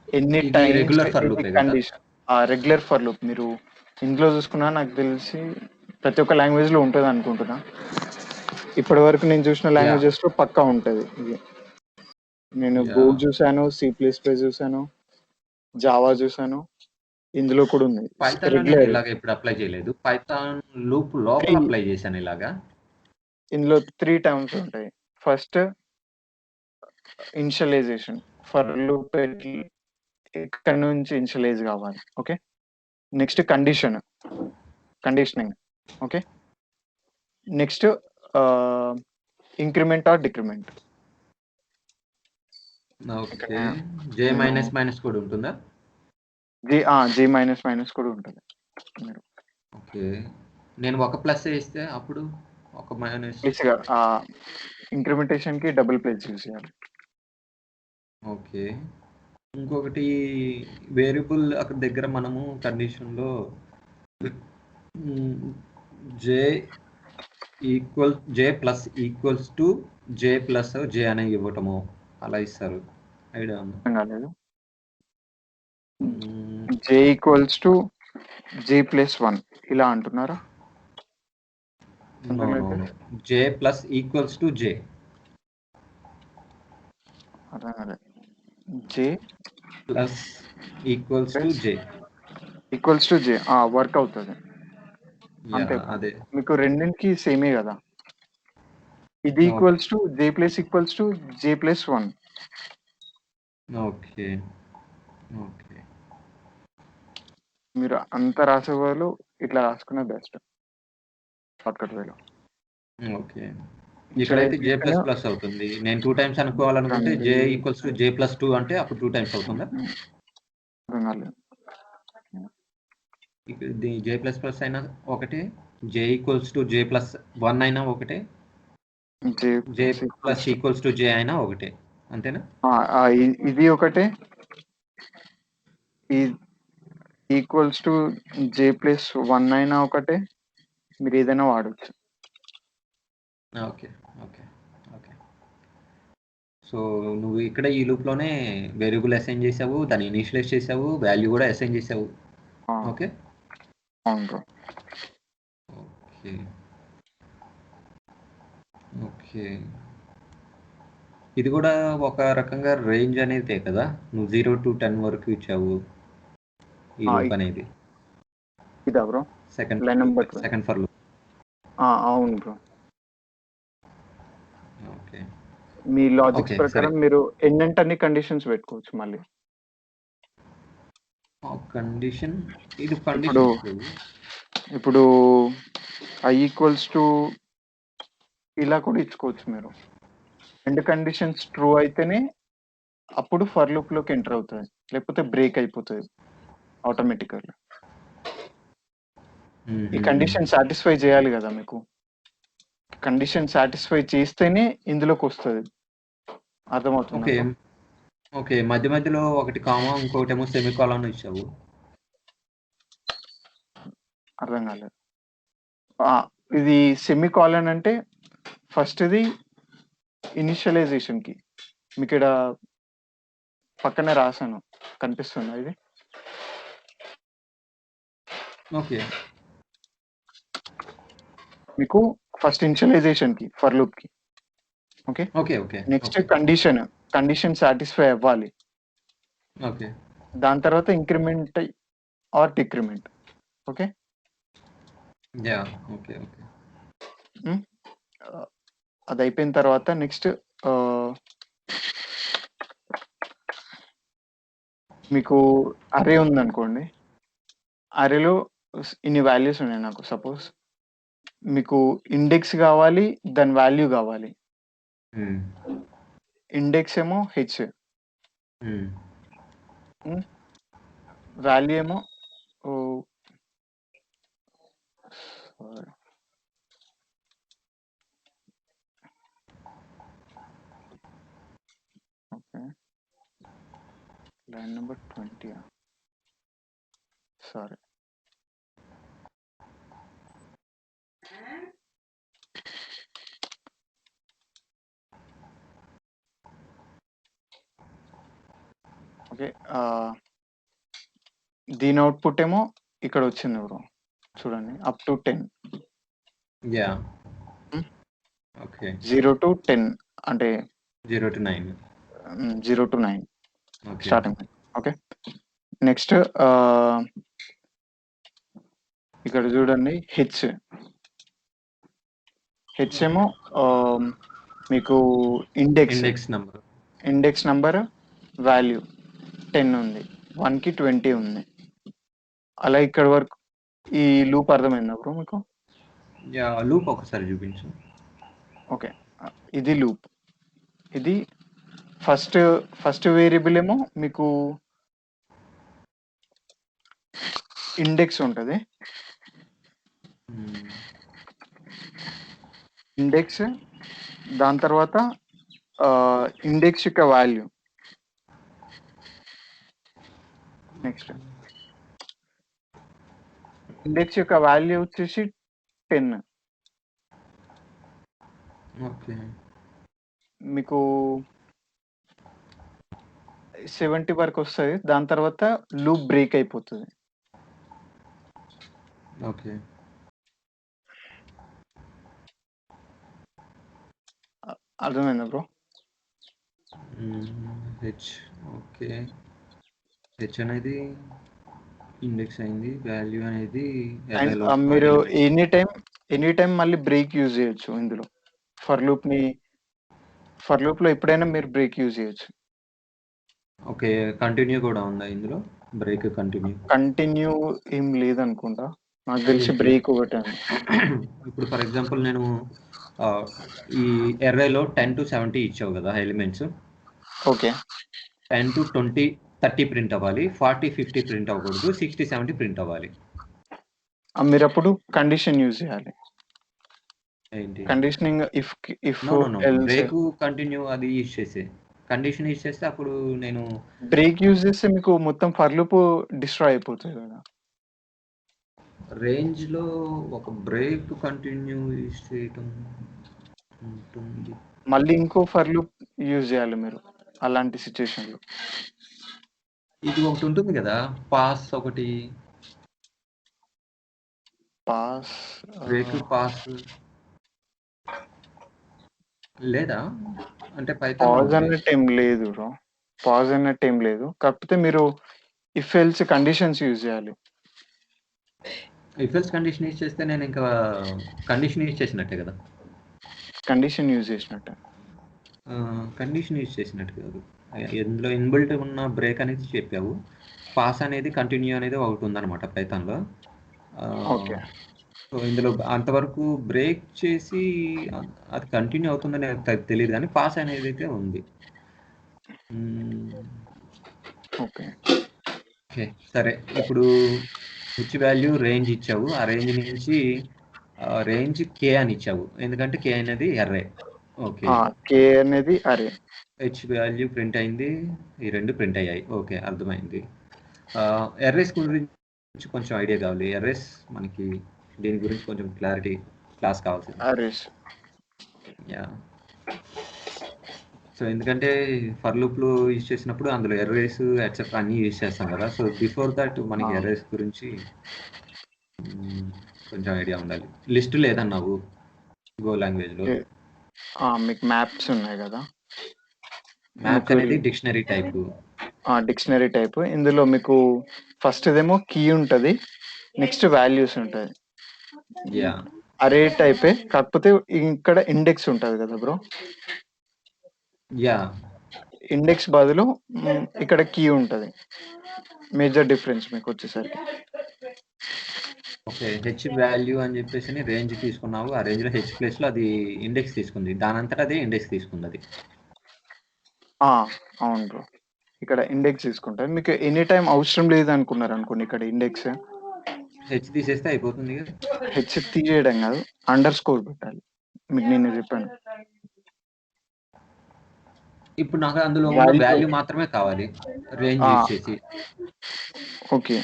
ఎన్ని ఇది టైమ్స్ రెగ్యులర్ ఫర్ ఎన్ని లూపే కదా? Condition regular for loop. మీరు ఇందులో చూసుకున్నా నాకు తెలిసి ప్రతి ఒక్క లాంగ్వేజ్‌లో ఉంటది అనుకుంటున్నా. ఇప్పటివరకు నేను చూసిన యాహ్! లాంగ్వేజెస్‌లో పక్కా ఉంటది ఇది. నేను గో యాహ్! చూసాను, C++ చూసాను, జావా చూసాను. ఇందులో కూడా ఉంది. పైథాన్‌లో నేను రెగ్యులర్ ఇలాగ ఎప్పుడు అప్లై చేయలేదు. పైథాన్ లూప్ 3 లోపల అప్లై చేశాను ఇలాగా. ఇందులో 3 టర్మ్స్ ఉంటాయి. First initialisation. ఫర్ లూప్ ఎక్కడి నుంచి ఇనిషియలైజ్ కావాలి. Okay. Next conditioning. Okay. Next increment are decrement. Okay. J minus minus కూడా ఉంటుందా? జీ మైనస్ మైనస్ కూడా ఉంటుంది. ఓకే. నేను ఒక ప్లస్ ఇస్తే అప్పుడు ఒక మైనస్. ఇంక్రిమెంటేషన్ కి డబుల్ ప్లేస్ యూజ్ చేయాలి. ఓకే. ఇంకొకటి వేరియబుల్ అక్కడ దగ్గర మనము కండిషన్‌లో J plus equals to J plus J అని ఇవ్వటము అలా ఇస్తారు. ఐడియా ఉందా? కాలేదు. J equals to J plus 1 ఇలా అంటున్నారా? No no no. J plus equals to J. అర్థం కాలేదు. J plus equals to J. Equals to J work అవుతుంది. అంతే. అదే. మీకు రెండింటికి సేమే కదా. ఇది equals to J plus equals to J plus 1. Okay. Okay. మీరు అంత రాసే వాళ్ళు ఇట్లా రాసుకునే బెస్ట్ షార్ట్కట్ వేలో. ఓకే. ఇక్కడైతే జే ప్లస్ ప్లస్ అవుతుంది. నేను 2 టైమ్స్ అనుకోవాలనుకుంటే J equals to J plus 2 అంటే అప్పుడు 2 టైమ్స్ అవుతుందా? ఇది జే ప్లస్ ప్లస్ అయినా ఒకటే, జే ఈక్వల్స్ టు జే ప్లస్ 1 అయినా ఒకటే, జే ప్లస్ ఈక్వల్స్ టు జే అయినా ఒకటే, అంతేనా? ఇది ఒకటే, ఈక్వల్స్ టు జే ప్లస్ 1 అయినా ఒకటే, మీరు ఏదైనా వాడచ్చు. ఓకే. ఓకే. ఓకే. సో నువ్వు ఇక్కడ ఈ లూప్‌లోనే వేరియబుల్ అసైన్ చేసావు, దాన్ని ఇనిషియలైజ్ చేసావు, వాల్యూ కూడా అసైన్ చేసావు. ఓకే. అవును బ్రో. ఓకే. ఓకే. ఇది కూడా ఒక రకంగా రేంజ్ అనేదే కదా? నువ్వు 0 to 10 వరకు ఇచ్చావు ఈ లూప్ అనేది. ఇదా బ్రో? Second for loop. అవును బ్రో. ఓకే. మీ లాజిక్స్ ప్రకారం మీరు ఎన్నంటన్ని కండిషన్స్ పెట్టుకోవచ్చు మళ్ళీ. కండిషన్ ఇది కండిషన్ ఇప్పుడు ఐ ఈక్వల్స్ టు ఇలా కూడా ఇచ్చుకోవచ్చు మీరు. 2 కండిషన్స్ ట్రూ అయితేనే అప్పుడు ఫర్ లూప్ లోకి ఎంటర్ అవుతుంది, లేకపోతే బ్రేక్ అయిపోతుంది ఆటోమేటిక్గా. ఈ కండిషన్ సాటిస్ఫై చేయాలి కదా మీకు. కండిషన్ సాటిస్ఫై చేస్తేనే ఇందులోకి వస్తుంది. అర్థమవుతుంది? ఓకే. ఓకే. మధ్య మధ్యలో ఒకటి కామా ఇంకోటేమో సెమికోలాన్ ఇచ్చావు. అర్థం కాలేదు. ఇది సెమికోలన్ అంటే ఫస్ట్ ఇది ఇనిషియలైజేషన్ కి. మీకు ఇక్కడ పక్కనే రాశాను, కనిపిస్తుందా ఇది? ఓకే. మీకు ఫస్ట్ ఇనిషియలైజేషన్ కి ఫర్ లూప్ కి okay. Okay. Okay. Next okay. Condition satisfy అవ్వాలి. ఓకే. దాని తర్వాత increment are decrement. Okay. Yeah! Okay. Okay. అది అయిపోయిన తర్వాత నెక్స్ట్ మీకు అరే ఉందనుకోండి. అరేలో ఇన్ని వాల్యూస్ ఉన్నాయి నాకు సపోజ్. మీకు ఇండెక్స్ కావాలి, దాని వాల్యూ కావాలి. ఇండెక్స్ ఏమో హెచ్, వాల్యూ ఏమో okay, line number 20. Sorry, okay. దీని అవుట్పుట్ ఏమో ఇక్కడ వచ్చింది బ్రో, చూడండి, up to 10. Yeah! Okay. 0 to 10 అంటే 0 to 9. 0 to 9 okay. Starting. Okay. Next ఇక్కడ చూడండి, హెచ్ ఏమో మీకు ఇండెక్స్ నంబర్ వాల్యూ 10 ఉంది, 1కి 20 ఉంది. అలా ఇక్కడ వరకు ఈ లూప్ అర్థమైందా బ్రో మీకు? యాహ్! లూప్ ఒకసారి చూపించు. ఓకే, ఇది లూప్. ఇది ఫస్ట్ వేరియబుల్ ఏమో మీకు ఇండెక్స్ ఉంటుంది. ఇండెక్స్, దాని తర్వాత ఇండెక్స్ యొక్క వాల్యూ. నెక్స్ట్ ఇండెక్స్ యొక్క వాల్యూ వచ్చేసి 10. ఓకే. మీకు 70 వరకు వస్తుంది. దాని తర్వాత లూప్ బ్రేక్ అయిపోతుంది. ఓకే. అర్థమైందా బ్రో? హెచ్. ఓకే. హెచ్ అనేది ఇండెక్స్ అయింది, వాల్యూ అనేది అండ్ మీరు ఎనీ టైం మళ్ళీ బ్రేక్ యూజ్ చేయొచ్చు ఇందులో. ఫర్ లూప్ లో ఎప్పుడైనా మీరు బ్రేక్ యూజ్ చేయొచ్చు. ఓకే. కంటిన్యూ కూడా ఉందా ఇందులో? బ్రేక్ కంటిన్యూ ఏం లేదనుకుంటా, నాకు తెలిసి బ్రేక్ ఒకటే. ఇప్పుడు ఫర్ ఎగ్జాంపుల్ నేను ఈ ఎర్రేలో 10 to 70 ఇచ్చావు కదా ఎలిమెంట్స్. ఓకే. 10 to 20, 30 ప్రింట్ అవ్వాలి, 40, 50 ప్రింట్ అవ్వకూడదు, 60, 70 ప్రింట్ అవ్వాలి. మీరు అప్పుడు కండిషన్ యూజ్ చేయాలి. ఏంటి కండిషనింగ్? ఇఫ్ బ్రేక్ కంటిన్యూ అది యూజ్ చేసే కండిషన్ యూజ్ చేస్తే అప్పుడు నేను బ్రేక్ యూజ్ చేస్తే మీకు మొత్తం ఫర్ లూప్ డిస్ట్రాయ్ అయిపోతుంది కదా. రేంజ్ లో ఒక బ్రేక్ కంటిన్యూ యూజ్ చేయటం ఉంటుంది. మళ్ళీ ఇంకో ఫర్ లూప్ యూజ్ చేయాలి మీరు అలాంటి సిచ్యుయేషన్ లో. ఇది ఒకటి ఉంటుంది కదా, పాస్ ఒకటి, బ్రేక్ పాస్ లేదా? అంటే పాజ్ అన్నట్టు ఏం లేదు బ్రో, పాజ్ అన్నట్టు ఏం లేదు. కాకపోతే మీరు ఇఫ్ ఎల్స్ కండిషన్స్ యూజ్ చేయాలి. ఇఫ్ ఎల్స్ కండిషన్ యూజ్ చేస్తే నేను ఇంకా కండిషన్ యూజ్ చేసినట్టే కదా. కండిషన్ యూజ్ చేసినట్టే. కండిషన్ యూజ్ చేసినట్టు కాదు. ఇందులో ఇన్బిల్ట్ ఉన్న బ్రేక్ అనేది చెప్పావు. పాస్ అనేది కంటిన్యూ అనేది ఒకటి ఉందన్నమాట పైథాన్లో. ఓకే. సో ఇందులో అంతవరకు బ్రేక్ చేసి అది కంటిన్యూ అవుతుందని తెలియదు, కానీ పాస్ అనేది అయితే ఉంది. ఓకే. ఓకే, సరే. ఇప్పుడు హెచ్ వాల్యూ రేంజ్ ఇచ్చావు, ఆ రేంజ్ నుంచి రేంజ్ కే అని ఇచ్చావు, ఎందుకంటే కే అనేది అర్రే. ఓకే, కే అనేది అర్రే. హెచ్ వాల్యూ ప్రింట్ అయింది, ఈ రెండు ప్రింట్ అయ్యాయి. ఓకే, అర్థమైంది. ఎర్రేస్ గురించి కొంచెం ఐడియా కావాలి. ఎర్రేస్ మనకి దీని గురించి కొంచెం క్లారిటీ క్లాస్ కావాల్సింది. Arrays, yeah. సో ఎందుకంటే ఫర్ లూప్లో యూజ్ చేసినప్పుడు అందులో ఎర్రేస్ ఎట్సెట్రా అన్నీ యూజ్ చేస్తాం కదా. సో బిఫోర్ దట్ మనకి ఎర్రేస్ గురించి కొంచెం ఐడియా ఉండాలి. లిస్ట్ లేదన్నావు గో లాంగ్వేజ్లో. మీకు మ్యాప్స్ ఉన్నాయి కదా, మ్యాప్స్ అనేది డిక్షనరీ టైప్. Dictionary type. ఇందులో మీకు ఫస్ట్ ఏమో కీ ఉంటుంది, నెక్స్ట్ వాల్యూస్ ఉంటుంది. యా అరే టైపే, కాకపోతే ఇక్కడ ఇండెక్స్ ఉంటుంది కదా బ్రో. యా ఇండెక్స్ బదులు ఇక్కడ కీ ఉంటుంది. మేజర్ డిఫరెన్స్ మీకు వచ్చేసరికి. ఓకే, హెచ్ వాల్యూ అని చెప్పేసి రేంజ్ తీసుకున్నావు, ఆ రేంజ్ లో హెచ్ ప్లేస్ లో అది ఇండెక్స్ తీసుకుంది, దాని అంతటా అదే ఇండెక్స్ తీసుకుంది అది. అవును బ్రో, ఇక్కడ ఇండెక్స్ తీసుకుంటుంది. మీకు ఎనీ టైం అవసరం లేదు అనుకున్నారు అనుకోండి, ఇక్కడ ఇండెక్స్ హెచ్ తీసేస్తే అయిపోతుంది. హెచ్ తీయడం కాదు, అండర్ స్కోర్ పెట్టాలి. మీకు నేను చెప్పాను. ఇప్పుడు నాకు అందులో ఉన్న వాల్యూ మాత్రమే కావాలి, రేంజ్ యూజ్ చేసి. ఓకే,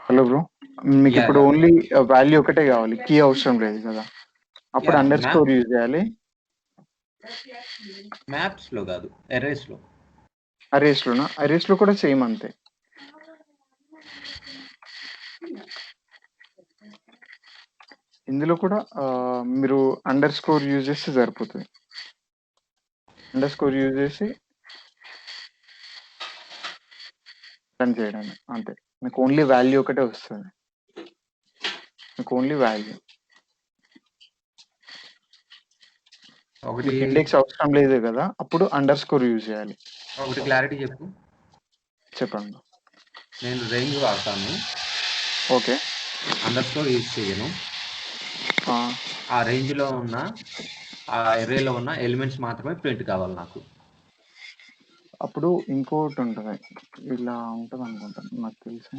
హలో బ్రో, మీకు ఇప్పుడు ఓన్లీ వాల్యూ ఒకటే కావాలి, కీ అవసరం లేదు కదా, అప్పుడు అండర్ స్కోర్ యూజ్ చేయాలి. మ్యాప్స్ లో కాదు, అరేస్ లో. అరేస్ లోనా? అరేస్ లో కూడా సేమ్ అంతే. ఇందులో కూడా మీరు అండర్ స్కోర్ యూజ్ చేస్తే సరిపోతుంది. అండర్ స్కోర్ యూజ్ చేసి రన్ చేయడానికి అంతే. మీకు ఓన్లీ వాల్యూ ఒకటే వస్తుంది, మీకు ఓన్లీ వాల్యూ. ఇండెక్స్ అవసరం లేదు కదా, అప్పుడు అండర్ స్కోర్ యూజ్ చేయాలి. ఒకటి క్లారిటీ చెప్పు. చెప్పండి. నేను రేంజ్ వాడతాను, ఓకే, అండర్ స్కోర్ యూజ్ చేయను. ఆ రేంజ్ లో ఉన్న ఆ ఎరేలో ఉన్న ఎలిమెంట్స్ మాత్రమే ప్రింట్ కావాలి నాకు. అప్పుడు ఇంకోటి ఉంటుంది, ఇలా ఉంటుంది అనుకుంటాను, నాకు తెలిసి.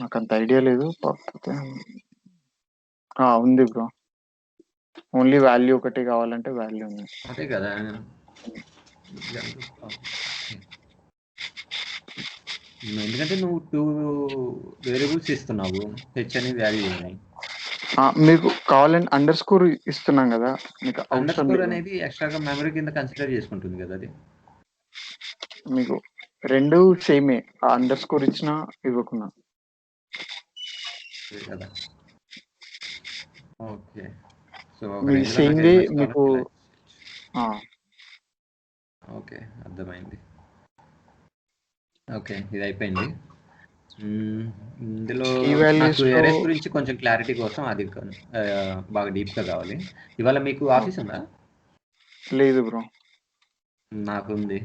నాకు అంత ఐడియా లేదు, కాకపోతే ఉంది బ్రో. ఓన్లీ వాల్యూ ఒకటి కావాలంటే వాల్యూ ఉంది. అదే కదా, ఎందుకంటే నువ్వు 2 వేరియబుల్స్ ఇస్తున్నావు, హెచ్ అని వాల్యూ అని. మీకు కావాలని అండర్ స్కోర్ ఇస్తున్నాం కదా, మీకు అండర్ స్కోర్ అనేది ఎక్స్ట్రాగా మెమరీ కింద కన్సిడర్ చేసుకుంటుంది కదా అది. మీకు రెండు సేమే, అండర్ స్కోర్ ఇచ్చినా ఇవ్వకున్నా కదా. ఓకే, సో సేమ్ వే మీకు. ఓకే, అర్థమైంది. ఓకే, ఇది అయిపోయింది. ఇందులో నాకు ఎరేస్ గురించి కొంచెం క్లారిటీ కోసం అది బాగా డీప్గా కావాలి. ఇవాళ మీకు ఆఫీస్ ఉందా? లేదు బ్రో, నాకు ఉంది.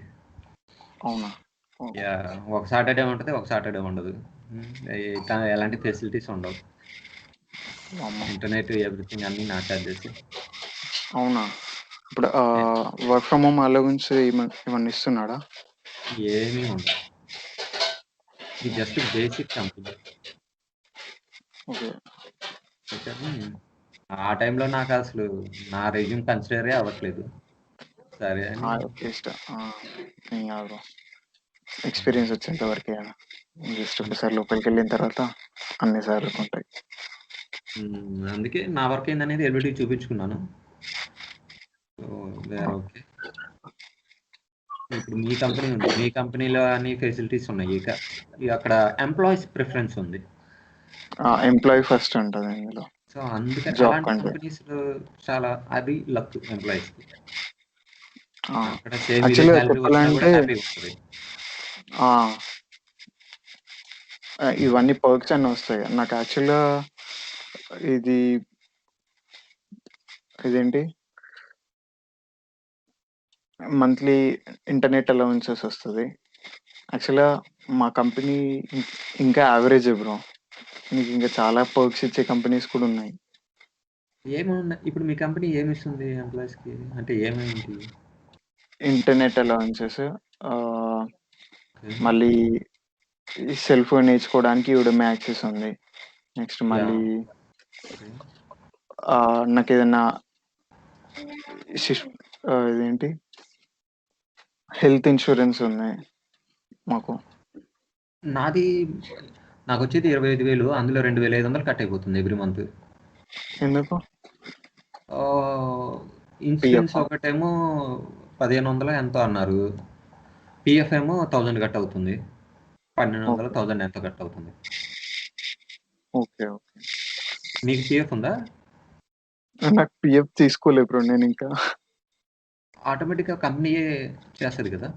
అవునా? యా, ఒక సాటర్డే ఉంటుంది, ఒక సాటర్డే ఉండదు. ఎలాంటి ఫెసిలిటీస్ ఉండవు, ఇంటర్నెట్ ఎవ్రీథింగ్ అన్ని నా ఛార్జెస్. అవునా? ఇప్పుడు వర్క్ ఫ్రమ్ హోమ్ అలవెన్స్ ఏమన్నా ఇస్తున్నాడా? ఏమీ ఉండదు, ఇది జస్ట్ బేసిక్ కంపెనీ. ఆ టైంలో నాకు అసలు నా రెజ్యూమ్ కన్సిడరే అవ్వట్లేదు. సరే ఎక్స్పీరియన్స్ వచ్చేంత వరకే, జస్ట్ ఒకసారి లోపలికి వెళ్ళిన తర్వాత అన్ని సార్లు ఉంటాయి. అందుకే నా వర్క్ ఏందనేది ఎల్బిటీ చూపించుకున్నాను. ఓకే, ఇప్పుడు మీ కంపెనీ ఉంది, మీ కంపెనీలో అన్ని ఫెసిలిటీస్ ఉన్నాయి. ఇక అక్కడ ఎంప్లాయీస్ ప్రిఫరెన్స్ ఉంది, ఎంప్లాయీ ఫస్ట్ ఉంటుంది ఇందులో. సో అందుకని అలాంటి కంపెనీస్ చాలా, అది లక్ ఎంప్లాయీస్ కి. అక్కడ చెప్పాలంటే ఇవన్నీ పర్క్స్ అన్నీ వస్తాయి. నాకు యాక్చువల్గా ఇదేంటి మంత్లీ ఇంటర్నెట్ అలవెన్సెస్ వస్తుంది. యాక్చువల్గా మా కంపెనీ ఇంకా యావరేజ్ బ్రో, మీకు ఇంకా చాలా పర్క్స్ ఇచ్చే కంపెనీస్ కూడా ఉన్నాయి. ఏమున్నాయి ఇప్పుడు మీ కంపెనీ ఏమి ఇస్తుంది ఎంప్లాయీస్ కి, అంటే ఏమైంది? ఇంటర్నెట్ అలవెన్సెస్, మళ్ళీ సెల్ ఫోన్ నేర్చుకోవడానికి యుడెమీ యాక్సెస్ ఉంది. నెక్స్ట్ మళ్ళీ నాకు ఏదైనా ఇదేంటి హెల్త్ ఇన్సూరెన్స్ ఉన్నాయి మాకు. నాకు వచ్చేది 25,000, అందులో 2,500 కట్ అయిపోతుంది ఎవ్రీ మంత్. ఎందుకు? ఇన్సూరెన్స్ ఒకటేమో 1,500 ఎంతో అన్నారు, పిఎఫ్ ఏమో 1000 కట్ అవుతుంది. 1200 ఓకే. 1000 ఎంతో కట్ అవుతుంది. ఓకే. ఓకే. మీకు పీఎఫ్ ఉందా? నాకు పీఎఫ్ తీసుకోలే బ్రో నేనింకా. ఆటోమేటిక్‌గా కంపెనీయే చేస్తది కదా!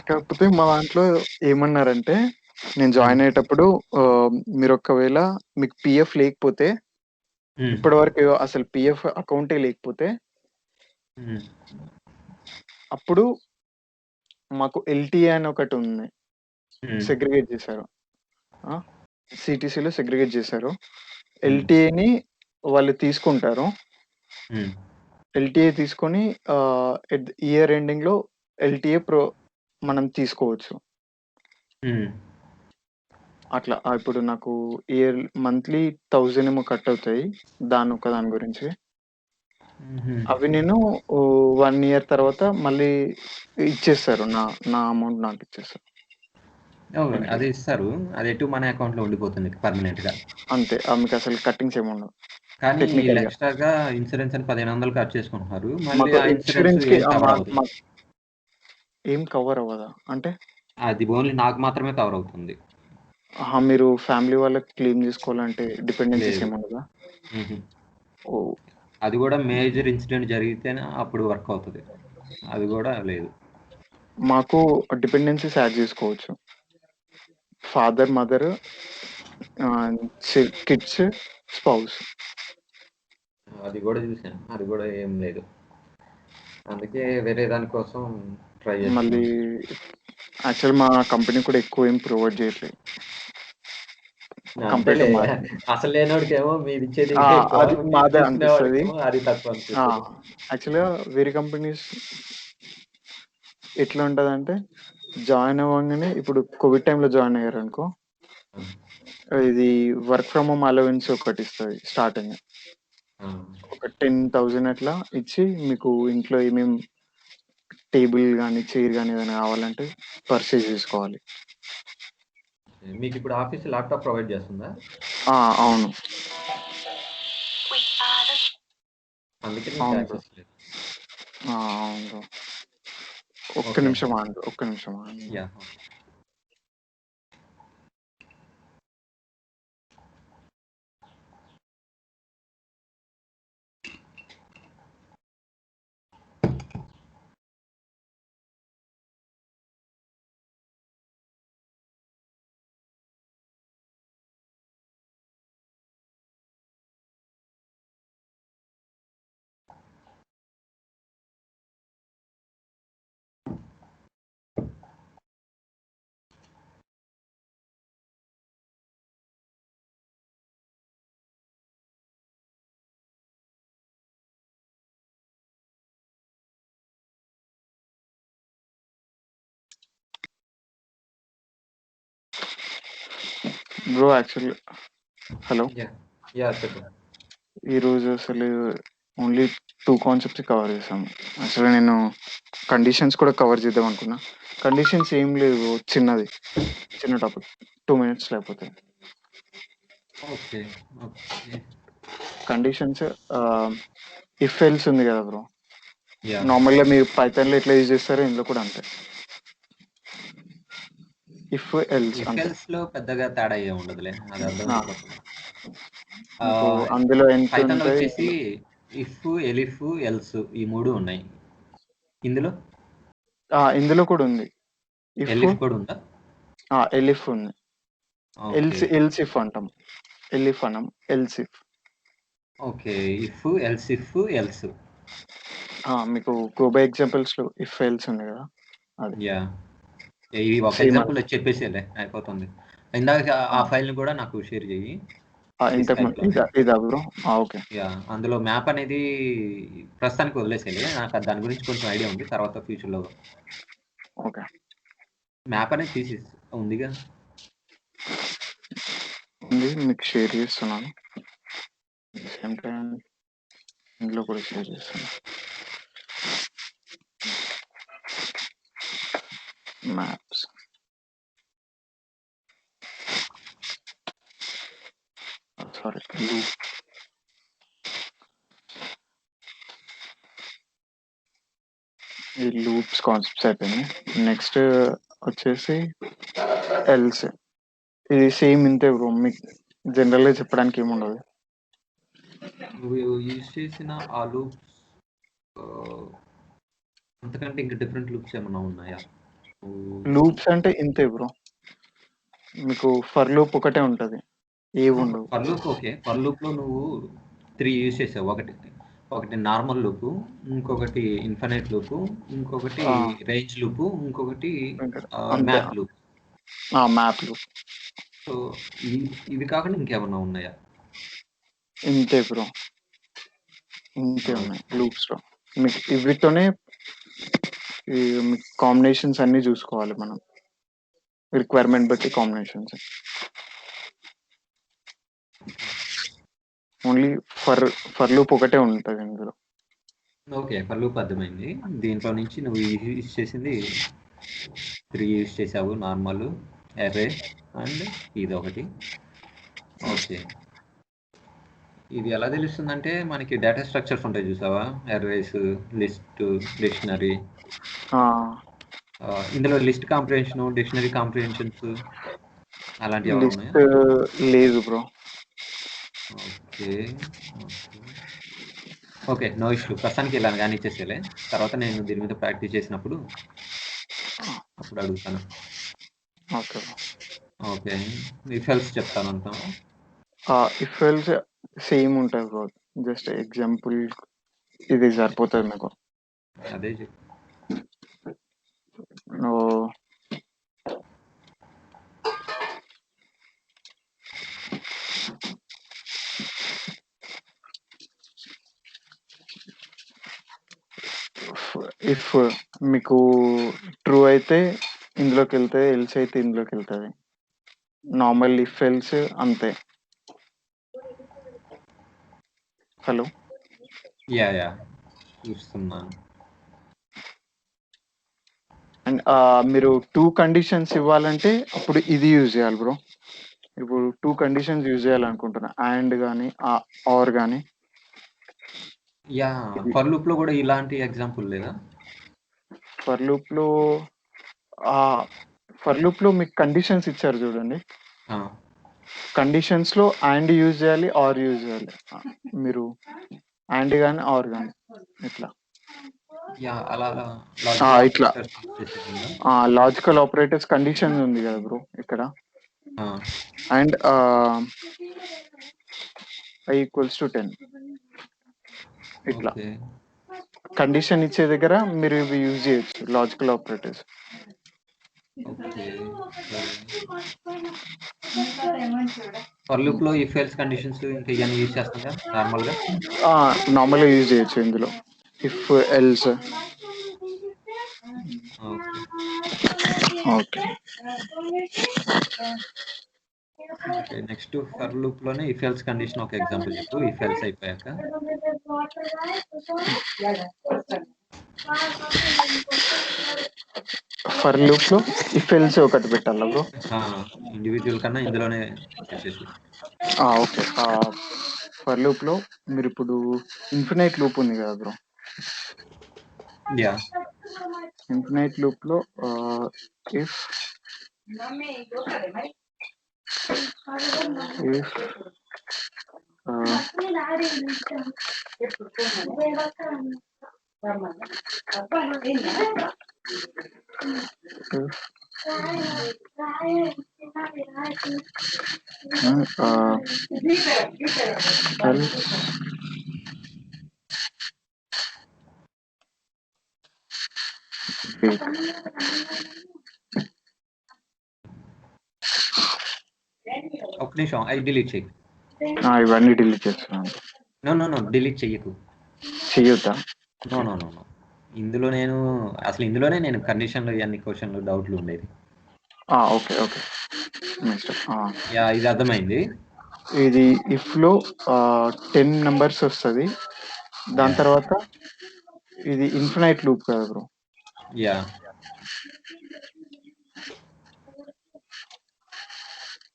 కాకపోతే మా దాంట్లో ఏమన్నారంటే, నేను హ్మ్. జాయిన్ అయ్యేటప్పుడు మీరొకవేళ మీకు పీఎఫ్ లేకపోతే, హ్మ్. ఇప్పటివరకు అసలు పీఎఫ్ అకౌంటే లేకపోతే, హ్మ్. అప్పుడు మాకు ఎల్‌టీఏ అని ఒకటుంది. హ్మ్. సెగ్రిగేట్ చేశారు. ఆ! సీటీసీలో సెగ్రిగేట్ చేశారు. హ్మ్. ఎల్‌టీఏని వాళ్ళు తీసుకుంటారు. హ్మ్. ఎల్‌టీఏ తీసుకొని ఎట్ ఇయర్ ఎండింగ్‌లో ఎల్‌టీఏ మనం తీసుకోవచ్చు. హ్మ్. అట్లా ఇప్పుడు నాకు మంత్లీ 1000 ఏమో కట్ అవుతాయి. దాని గురించి. హుహు. అవి నేను 1 ఇయర్ తర్వాత మళ్ళీ ఇచ్చేస్తారు. నా నా అమౌంట్ నాకిచ్చేస్తారు. ఓహ్! ఎల్‌టీఏ. అది ఇస్తారు. అది ఎటు మన అకౌంట్‌లో ఉండిపోతుంది పర్మనెంట్‌గా. అంతే. మీకసలు కట్టింగ్స్ ఏముండవు. కానీ ఈళ్ళు టెక్నికల్‌గా. ఎక్స్‌ట్రాగా ఇన్సూరెన్స్ అని 1500 కట్ చేసుకుంటున్నారు. మళ్ళీ మాకు ఆ ఇన్సూరెన్స్ ఇన్స్యూరెన్స్‌కి ఏం కవర్ అవ్వదు. ఏం కవర్ అవ్వదా? అంటే? అది ఓన్లీ నాకు మాత్రమే కవర్ అవుతుంది. మీరు ఫ్యామిలీ వాళ్ళకి క్లెయిమ్ జేసుకోవాలంటే డిపెండెన్సీస్ లేదు. ఏముండదా? హుహు. ఓహ్! అది గూడా మేజర్ ఇన్సిడెంట్ జరిగితేనే అప్పుడు వర్క్ అవుతది. అది గూడా లేదు. మాకు డిపెండెన్సీస్ యాడ్ జేసుకోవచ్చు. Father, mother kids, spouse. అది గూడా చూసాను. అది గూడా ఏం లేదు. అందుకే వేరే దాని కోసం ట్రై మళ్ళీ చేస్తున్నాను. యాక్చువల్ మా కంపెనీ కూడా ఎక్కువ ఏం ప్రొవైడ్ జేయట్లేదు. కంపేర్ టు అంతేలే. మాది. అసలు లేనోడికేమో మీరిచ్చేది ఆ! ఎక్కువ. అది మీరు మాదే తీసుకునే అనిపిస్తది. వాడికేమో అది తక్కువ ఆ! అనిపిస్తది. యాక్చువల్‌గా వేరే కంపెనీస్ ఎట్లా ఉంటదంటే, జాయిన్ అవ్వంగానే ఇప్పుడు కోవిడ్ టైమ్‌లో జాయిన్ అయ్యారనుకో, ఆ! ఇది వర్క్ ఫ్రమ్ హోమ్ అలవెన్స్ ఒకటిస్తది స్టార్టింగ్. ఆ! ఒక 10,000 అట్లా ఇచ్చి మీకు ఇంట్లో టేబుల్ గాని, చైర్ గాని ఏదైనా కావాలంటే పర్చేజ్ చేసుకోవాలి. మీకిప్పుడు ఆఫీస్ ల్యాప్‌టాప్ ప్రొవైడ్ చేస్తుందా? అవును. అందుకే మీకు అవును బ్రో. యాక్సెస్ లేదు. అవును బ్రో. ఒక్క ఓకే. నిమిషం ఆగండి. ఒక్క నిమిషం ఆగండి. Yeah! Okay. Bro actually hello! Yeah! Yeah! చెప్పు. ఈరోజు అసలు ఓన్లీ 2 కాన్సెప్ట్స్ కవర్ చేశాము. అసలు నేను కండిషన్స్ కూడా కవర్ చేద్దాం అనుకున్నా. కండిషన్స్ ఏం లేవు. చిన్న టాపిక్. 2 మినిట్స్‌లో అయిపోతాయి. Okay. Okay. Conditions if else ఉంది కదా బ్రో! యాహ్! నార్మల్‌గా మీరు పైథాన్‌లో ఎట్లా యూజ్ చేస్తారో ఇందులో కూడా అంతే. ఇఫ్ ఎల్స్ ఇఫ్ అంతే. ఎల్స్‌లో పెద్దగా తేడా ఏమి ఉండదులే. అది ఆ! అర్థమైపోతది. మీకు ఆహ్, అందులో ఎంత పైథాన్‌లో ఉంటాయి వచ్చేసి ఇఫ్, ఎలిఫ్, ఎల్స్ ఈ 3 ఉన్నాయి. ఇందులో ఇందులో కూడా ఉంది. ఇఫ్ ఎలిఫ్ కూడా ఉందా? ఎలిఫ్ ఉంది. ఓకే. ఎల్స్ ఇఫ్ అంటాం. ఎలిఫ్ అనం. Else if. Okay. If, else if, else. మీకు గో బై ఎగ్జాంపుల్స్‌లో ఇఫ్ ఎల్స్ ఉంది కదా! అది. యాహ్! ఇవి ఒక సేమ్ అది. ఎగ్జాంపుల్ వచ్చి చెప్పేసేయలే అయిపోతుంది. ఇందాక ఆ ఫైల్‌ని కూడా నాకు షేర్ చెయ్యి. ఈ ఇంతకు ముందు స్కైప్‌లోనే. ఇదా బ్రో? ఓకే. యాహ్! అందులో మ్యాప్ అనేది ప్రస్తుతానికి వదిలేసేయలే. నాకు దాని గురించి కొంచెం ఐడియా ఉంది. తర్వాత ఫ్యూచర్‌లో ఓకే. మ్యాప్ అనేది ఉందిగా. ఉంది. మీకు షేర్ చేస్తున్నాను. సేమ్ టైమ్ ఇందులో కూడా షేర్ చేస్తాను. మ్యాప్స్. సారీ. ఈ లూప్స్ కాన్సెప్ట్స్ అయిపోయినాయి. నెక్స్ట్ వచ్చేసి ఎల్స్ ఇది సేమ్ ఇంతే బ్రో. మీకు జనరల్గా చెప్పడానికి ఏముండదు. నువ్వు యూజ్ చేసిన ఆ లూప్స్ అంతకంటే ఇంకా డిఫరెంట్ లూప్స్ ఏమన్నా ఉన్నాయా? లూప్స్ అంటే ఇంతే బ్రో. మీకు ఫర్ లూప్ ఒకటే ఉంటది, ఏవి ఉండవు. For loop okay. For loop లో నువ్వు 3 యూజ్ చేసావు. ఒకటి నార్మల్ లూప్, ఇంకొకటి ఇన్ఫినైట్ లూప్, ఇంకొకటి రేంజ్ లూప్, ఇంకొకటి map loop. Map loop. So ఇవి కాకుండా ఇంకేమన్నా ఉన్నాయా? ఇంతే బ్రో, ఇంతే ఉన్నాయి లూప్స్ లో. మీకు ఇవితోనే కాంబినేషన్స్ అన్ని చూసుకోవాలి మనం, రిక్వైర్మెంట్ బట్టి కాంబినేషన్స్. ఓన్లీ ఫర్ లూప్ ఒకటే ఉంటుంది ఇందులో. ఓకే, ఫర్ లూప్ అర్థమైంది. దీంట్లో నుంచి నువ్వు యూజ్ చేసింది 3 యూజ్ చేసావు, నార్మల్, అర్రే అండ్ ఇది ఒకటి. ఓకే, ఇది ఎలా తెలుస్తుందంటే మనకి డేటా స్ట్రక్చర్స్ ఉంటాయి చూసావా, అర్రేస్, లిస్ట్, డిక్షనరీ. ఇందులో లిస్ట్ కాంప్రిహెన్షన్, డిక్షనరీ కాంప్రిహెన్షన్స్ అలాంటివి ఏమైనా ఉన్నాయా? లేదు bro. Okay okay, no issue. ప్రస్తుతానికి ఇలా కానీ ఇచ్చేసేలే, తర్వాత నేను దీని మీద ప్రాక్టీస్ చేసినప్పుడు అప్పుడు అడుగుతాను. ఓకే ఓకే, ఇఫ్ ఎల్స్ చెప్తాను అంతా. ఇఫ్ ఎల్స్ సేమ్ ఉంటుంది బ్రో, జస్ట్ ఎగ్జాంపుల్ ఇది సరిపోతుంది మీకు. అదే చెప్పు. ఇఫ్ మీకు ట్రూ అయితే ఇందులోకి వెళ్తుంది, ఎల్స్ అయితే ఇందులోకి వెళ్తుంది. నార్మల్ ఇఫ్ ఎల్స్ అంతే. హలో, యా చూస్తున్నాను. అండ్ మీరు 2 కండిషన్స్ ఇవ్వాలంటే అప్పుడు ఇది యూజ్ చేయాలి బ్రో. ఇప్పుడు 2 కండిషన్స్ యూజ్ చేయాలనుకుంటున్నా, అండ్ కానీ ఆర్ కానీ. యా, ఫర్ లూప్ లో కూడా ఇలాంటి ఎగ్జాంపుల్ లేదా? ఫర్ లూప్ లో మీకు కండిషన్స్ ఇచ్చారు చూడండి, కండిషన్స్ లో అండ్ యూజ్ చేయాలి, ఆర్ యూజ్ చేయాలి. మీరు అండ్ కానీ ఆర్ కానీ ఇట్లా ఇట్లా లాజికల్ ఆపరేటర్స్ కండిషన్ ఉంది కదా బ్రో ఇక్కడ. అండ్ i = 10 ఇట్లా కండిషన్ ఇచ్చే దగ్గర మీరు ఇవి యూజ్ చేయొచ్చు, లాజికల్ ఆపరేటర్స్. ఫర్ లూప్ లో ఇఫ్ ఎల్స్ కండిషన్స్ ఇంకా ఇవన్నీ యూజ్ చేస్తాం కదా నార్మల్ గా యూజ్ చేయొచ్చు ఇందులో, if else. Okay, next for loop లోనే ఇఫ్ ఎల్స్ కండిషన్ ఒక ఎగ్జాంపుల్ చెప్పు. ఇఫ్ ఎల్స్ అయిపోయాక ఫర్ లూప్ లో ఇఫ్ ఎల్స్ ఒకటి పెట్టాలా బ్రో? ఇండివిజువల్ కన్నా ఇందులోనే చెప్పేసి. ఓకే, ఫర్ లూప్ లో మీరు ఇప్పుడు ఇన్ఫినైట్ లూప్ ఉంది కదా బ్రో. యా, ఇన్ఫినైట్ లూప్ లో ఇఫ్ ఒక నిమిషం, అవి డిలీట్ చెయ్యి. ఇవన్నీ డిలీట్ చేస్తున్నాను. నో డిలీట్ చెయ్యకు. చెయ్యొద్దా? నో ఇందులోనే నేను కండిషన్లు ఇవన్నీ క్వశ్చన్లు డౌట్లు ఉండేది. ఓకే యా, ఇది అర్థమైంది. ఇది ఇఫ్ లో 10 నెంబర్స్ వస్తుంది, దాని తర్వాత ఇది ఇన్ఫినైట్ లూప్ కదా బ్రో. యా,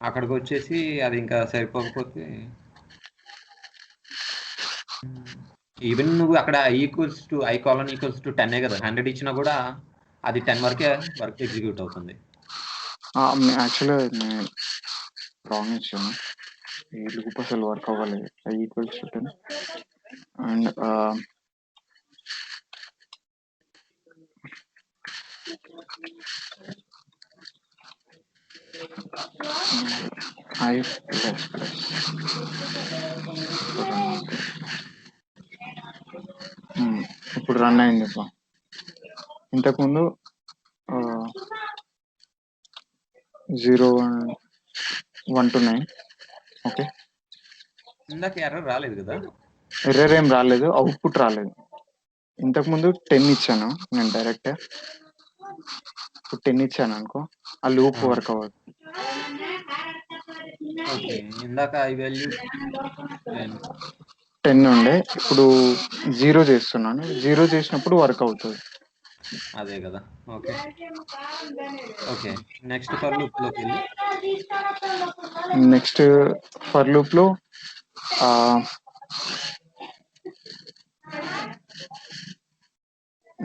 అక్కడికి వచ్చేసి అది ఇంకా సరిపోకపోతే ఈవెన్ నువ్వు అక్కడ i colon = 10 కదా, 100 ఇచ్చినా కూడా అది 10 వరకే వర్క్ ఎగ్జిక్యూట్ అవుతుంది. యాక్చువల్గా నేను రాంగ్ ఇచ్చాను. ఈ లూప్ అసలు వర్క్ అవ్వలేదు. I equals to 10 and I plus ఇప్పుడు రన్ అయింది. ఇప్పుడు ఇంతకుముందు 0 1 to 9. ఓకే, ఇందాక ఎర్రర్ రాలేదు కదా? ఎర్రర్ ఏం రాలేదు, అవుట్పుట్ రాలేదు. ఇంతకుముందు 10 ఇచ్చాను నేను డైరెక్ట్. ఇప్పుడు 10 ఇచ్చాను అనుకో, ఆ లూప్ వర్క్ అవ్వదు. ఓకే, ఇందాక ఐ వాల్యూ 10 ఉండే, ఇప్పుడు 0 చేస్తున్నాను. 0 చేసినప్పుడు వర్క్ అవుతుంది. అదే కదా. Okay okay, next for loop లోకి వెళ్ళు. నెక్స్ట్ ఫర్ లూప్ లో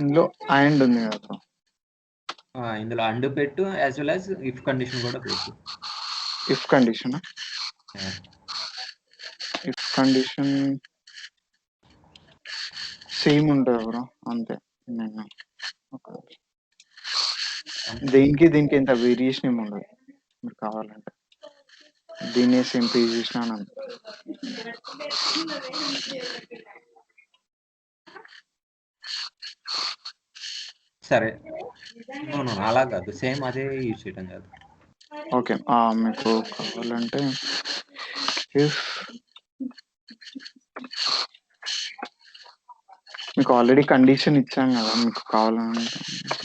ఇందులో అండ్ ఉంది కదా, ఇందులో అండ్ పెట్టు, as well as if condition కూడా పెట్టు. If condition, if condition same ఉంటుంది బ్రో, అంతే. నేను దీనికి ఎంత వేరియేషన్ ఏమి ఉండదు. మీరు కావాలంటే దీన్ని సేమ్ పేజ్ చేసినా సరే, అలా కాదు, సేమ్ అదే యూజ్ చేయడం కాదు. ఓకే, మీకు కావాలంటే మీకు ఆల్రెడీ కండిషన్ ఇచ్చాం కదా, మీకు కావాలంటే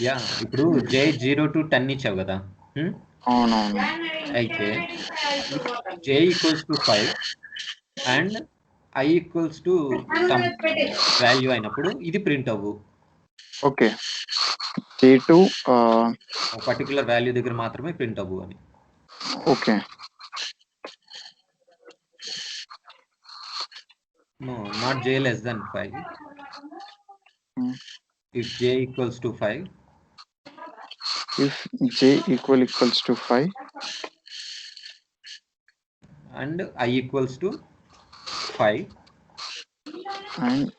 యా, ఇప్పుడు జే 0 to 10 ఇచ్చావు కదా. అవునవును. అయితే J equals to 5 and I equals to some value అయినప్పుడు ఇది ప్రింట్ అవ్వు. Okay, J to particular value దగ్గర మాత్రమే ప్రింట్ అవ్వు అని. Okay, No, not j less than 5. If j equals to 5. If j equals to 5. And I equals to 5. And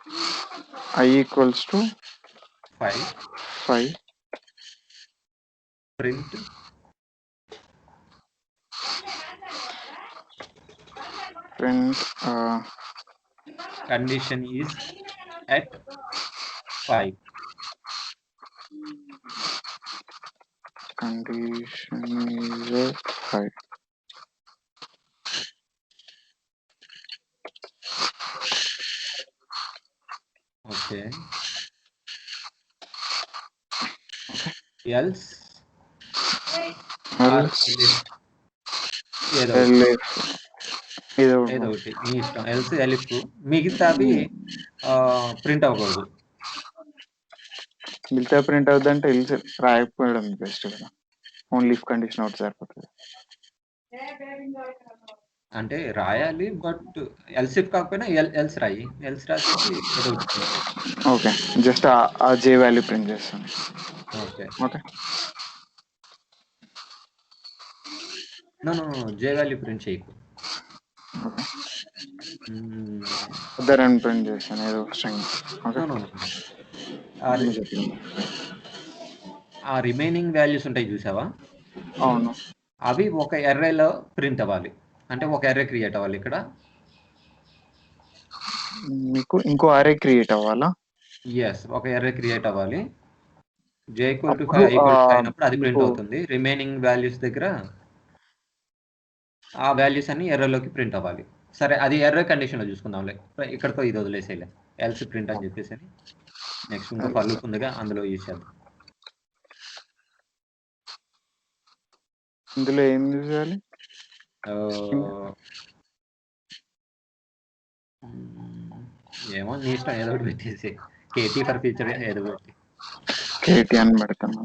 I equals to 5. 5. Print. Condition is at 5. Condition is at 5. Okay. Else ఏదో ఒకటి నీ ఇష్టం. Else ఎలిఫ్ మిగతావి print అవ్వకూడదు. మిగతా print అవుతుందంటే else రాయకపోవడం best కదా, only if condition out సరిపోతుంది. అంటే రాయాలి, బట్ ఎల్స్ ఇఫ్ కాకపోయినా ఎల్స్ రాయి. ఎల్స్ రాసి ఏదో ఒకటి. ఓకే, జస్ట్ ఆ జే వాల్యూ ప్రింట్ చేస్తాను. ఓకే ఓకే, నో జే వాల్యూ ప్రింట్ చేయకు. ఉదాహరణ ప్రింట్ చేస్తాను ఏదో స్ట్రింగ్. ఆ రిమైనింగ్ వాల్యూస్ ఉంటాయి చూసావా? అవును, అవి ఒక ఎర్రేలో ప్రింట్ అవ్వాలి. అంటే ఒక ఎర్రే క్రియేట్ అవ్వాలి. ఇక్కడ మీకు ఇంకో అరే క్రియేట్ అవ్వాలా? ఎస్, ఒక ఎర్రే క్రియేట్ అవ్వాలి. j equal to 5 equal to 5 అయినప్పుడు అది ప్రింట్ అవుతుంది. రిమైనింగ్ వాల్యూస్ దగ్గర ఆ వాల్యూస్ అన్ని ఎర్రలోకి ప్రింట్ అవ్వాలి. సరే, అది ఎర్రర్ కండిషన్లో చూసుకుందాంలే. ఇక్కడతో ఇది వదిలేసేలే, ఎల్స్ ప్రింట్ అని చెప్పేసి. నెక్స్ట్ ఇంకో ఫర్ లూప్ ఉందిగా, అందులో యూజ్ చేద్దాం. ఇందులో ఏం యూజ్ చేయాలి? ఏమో నీ ఇష్టం, ఏదో ఒకటి పెట్టేసి. కేటీ ఫర్ ఫ్యూచర్ ఏదో ఒకటి. కేటీ అని పెడతాను.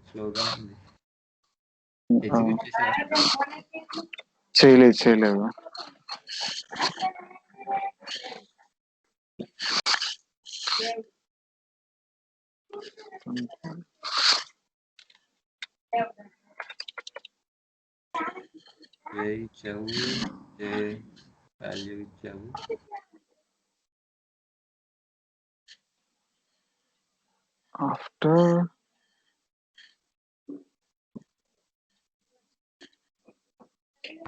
స్లోగా ఉంది. ఎగ్జిక్యూట్ చేసావా? చేయలేదు. ఇచ్చావు, వాల్యూ ఇచ్చావు. ఆఫ్టర్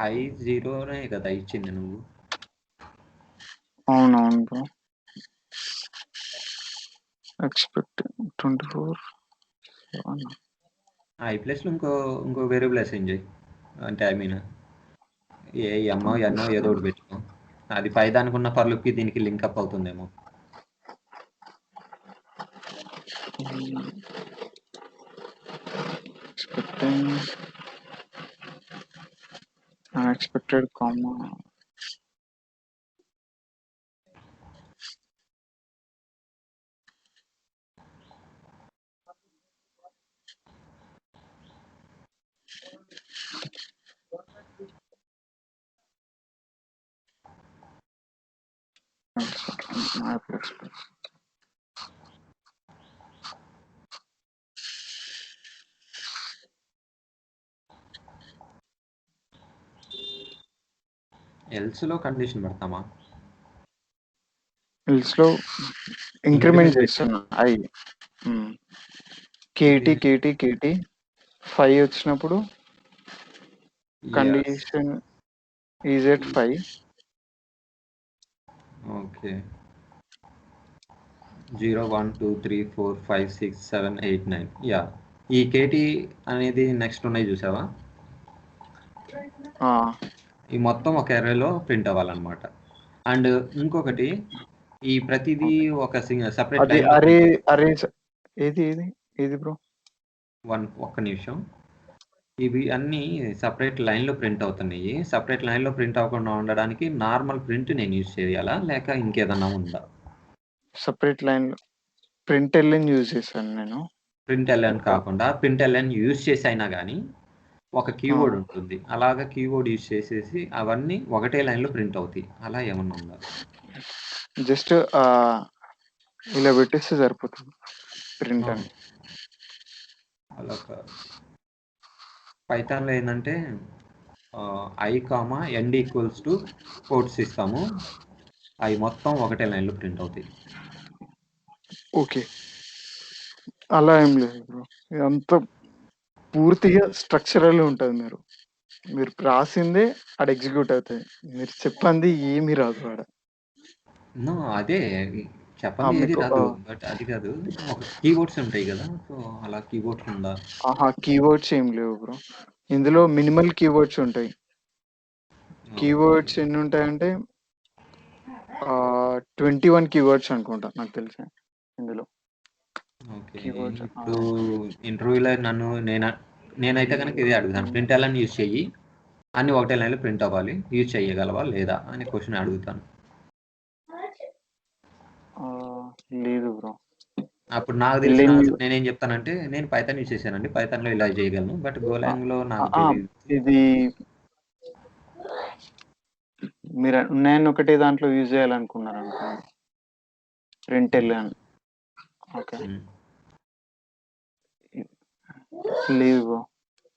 ఐ 0నే కదా ఇచ్చింది నువ్వు? అవునవును బ్రో. ఎక్స్పెక్ట్ 24 ఐ ప్లస్లో ఇంకో వేరియబుల్ అసైన్ చేయి. అంటే ఐ మీన్ ఎన్నో ఏదో ఒకటి పెట్టుకో. అది పై దానికి ఉన్న పర్లుకి దీనికి లింక్ అప్ అవుతుందేమో. unexpected comma. ఎల్స్ లో కండిషన్ పెడతామా? ఎల్స్ లో ఇంక్రిమెంట్ చేస్తున్నా. ఐ కేటీ 5 వచ్చినప్పుడు condition is at 5. Okay. 0 1 2 3 4 5 6 7 8 9. Yeah, ఈ కేటీ అనేది నెక్స్ట్ ఉన్నాయి చూసావా? ఈ మొత్తం ఒక ఎర్రేలో ప్రింట్ అవ్వాలన్నమాట. అండ్ ఇంకొకటి, ఈ ప్రతిదీ ఒక సెపరేట్ లైన్. ఏది బ్రో? ఒక్క నిమిషం. ఇవి అన్నీ సపరేట్ లైన్లో ప్రింట్ అవుతున్నాయి. సపరేట్ లైన్లో ప్రింట్ అవ్వకుండా ఉండడానికి నార్మల్ ప్రింట్ నేను యూజ్ చేయాలా, లేక ఇంకేదన్నా ఉందా? Separate line println use చేశాను నేను. ప్రింట్ ఎల్ఎన్ కాకుండా ప్రింట్ ఎల్ఎన్ యూజ్ చేసి అయినా కానీ ఒక కీవర్డ్ ఉంటుంది. అలాగా కీవర్డ్ యూజ్ చేసేసి అవన్నీ ఒకటే లైన్లో ప్రింట్ అవుతాయి. అలా ఏమన్నా ఉందా? జస్ట్ ఇలా పెట్టేస్తే సరిపోతుంది ప్రింట్ అని. అలా పైథాన్లో ఏంటంటే I comma end equals to quotes ఇస్తాము. అవి మొత్తం ఒకటే లైన్లో ప్రింట్ అవుతాయి. ఓకే, అలా ఏం లేదు బ్రో. ఇదంతా పూర్తిగా స్ట్రక్చరల్ ఉంటుంది. మీరు రాసిందే ఆడ ఎగ్జిక్యూట్ అవుతుంది. మీరు చెప్పండి ఏమి రాదు ఆడ. అదే చెప్పండి, ఏది రాదు. బట్ అది కాదు, ఒక కీవర్డ్స్ ఉంటాయి కదా, సో అలా కీవర్డ్స్ ఉందా? కీవర్డ్స్ ఏం లేవు బ్రో. ఇందులో మినిమల్ కీవర్డ్స్ ఉంటాయి. కీవర్డ్స్ ఎన్ని ఉంటాయంటే 21 కీవర్డ్స్ అనుకుంటా నాకు తెలిసి ఇందులో. ఓకే, ఇప్పుడు ఇంటర్వ్యూలో నేనైతే కనుక ఇదే అడుగుతాను, ప్రింట్ ఎల్ఎన్ యూజ్ చెయ్యి, అన్ని ఒకటే లైన్లో ప్రింట్ అవ్వాలి, యూజ్ చేయగలవా లేదా అని క్వశ్చన్ అడుగుతాను. లేదు బ్రో. అప్పుడు నాకు తెలిసిన నేనేం చెప్తానంటే, నేను పైథాన్ యూజ్ చేశానండి, పైథాన్లో ఇలా చేయగలను, బట్ గోలాంగ్లో నాకు తెలియదు. ఇది మీరు నేను ఒకటే దాంట్లో యూజ్ చేయాలనుకున్నారు అనుకోండి, ప్రింట్ ఎల్ఎన్. ఓకే, లేదు బ్రో,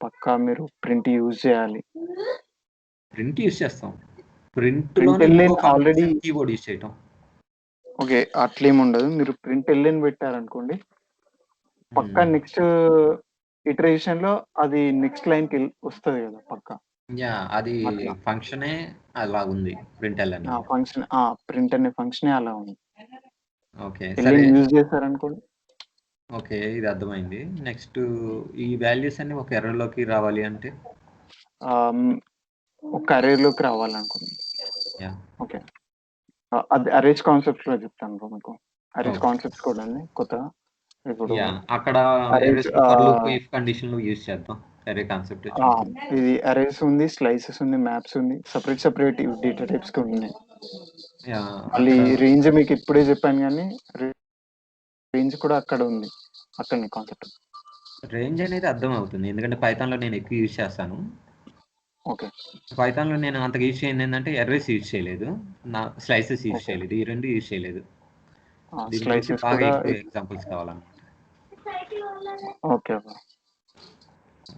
పక్కా మీరు ప్రింట్ యూజ్ చేయాలి. ప్రింట్ యూజ్ చేస్తాం, ప్రింట్ ఆల్రెడీ కీబోర్డ్ యూజ్ చేయటం. ఓకే, అట్లేం ఉండదు. మీరు ప్రింట్ ఎల్ఎన్ పెట్టారనుకోండి, పక్కా నెక్స్ట్ ఇటరేషన్ లో అది నెక్స్ట్ లైన్ కి వస్తుంది కదా పక్కా. యా, అది ఫంక్షనే అలా ఉంది, ప్రింట్ ఎల్ఎన్ ఫంక్షన్. ప్రింట్ అనే ఫంక్షనే అలా ఉంది. ఓకే, సరే, యూజ్ చేశారనుకోండి. ఓకే, ఇది అర్థమైంది. నెక్స్ట్, ఈ వాల్యూస్ అన్ని ఒక ఎర్రర్లోకి రావాలి అంటే ఒక అరేలోకి రావాలనుకోండి. ఓకే, అది అరేంజ్ కాన్సెప్ట్ లో చెప్తాను బ్రో మీకు. అరేంజ్ కాన్సెప్ట్స్ కూడా ఉంది కొత్తగా. ఇప్పుడు అక్కడ కండిషన్ లో యూజ్ చేద్దాం అరే కాన్సెప్ట్. ఇది అరేస్ ఉంది, స్లైసెస్ ఉంది, మ్యాప్స్ ఉంది, సెపరేట్ డేటా టైప్స్ ఉన్నాయి. మళ్ళీ రేంజ్ మీకు ఇప్పుడే చెప్పాను, కానీ రేంజ్ కూడా అక్కడ ఉంది, అక్కడనే కాన్సెప్ట్. రేంజ్ అనేది అర్థం అవుతుంది. ఎందుకంటే పైథాన్‌లో నేను ఎక్కువ యూజ్ చేస్తాను. ఓకే. పైథాన్‌లో నేను అంతగా యూజ్ చేయంది ఏంటంటే ఎర్రర్స్ యూజ్ చేయలేదు. స్లైసెస్ యూజ్ చేయలేదు. ఈ 2 యూజ్ చేయలేదు. దీని గురించి స్లైసెస్ బాగా కూడా ఎక్కువ ఎగ్జాంపుల్స్ కావాలన్నమాట. Okay bro.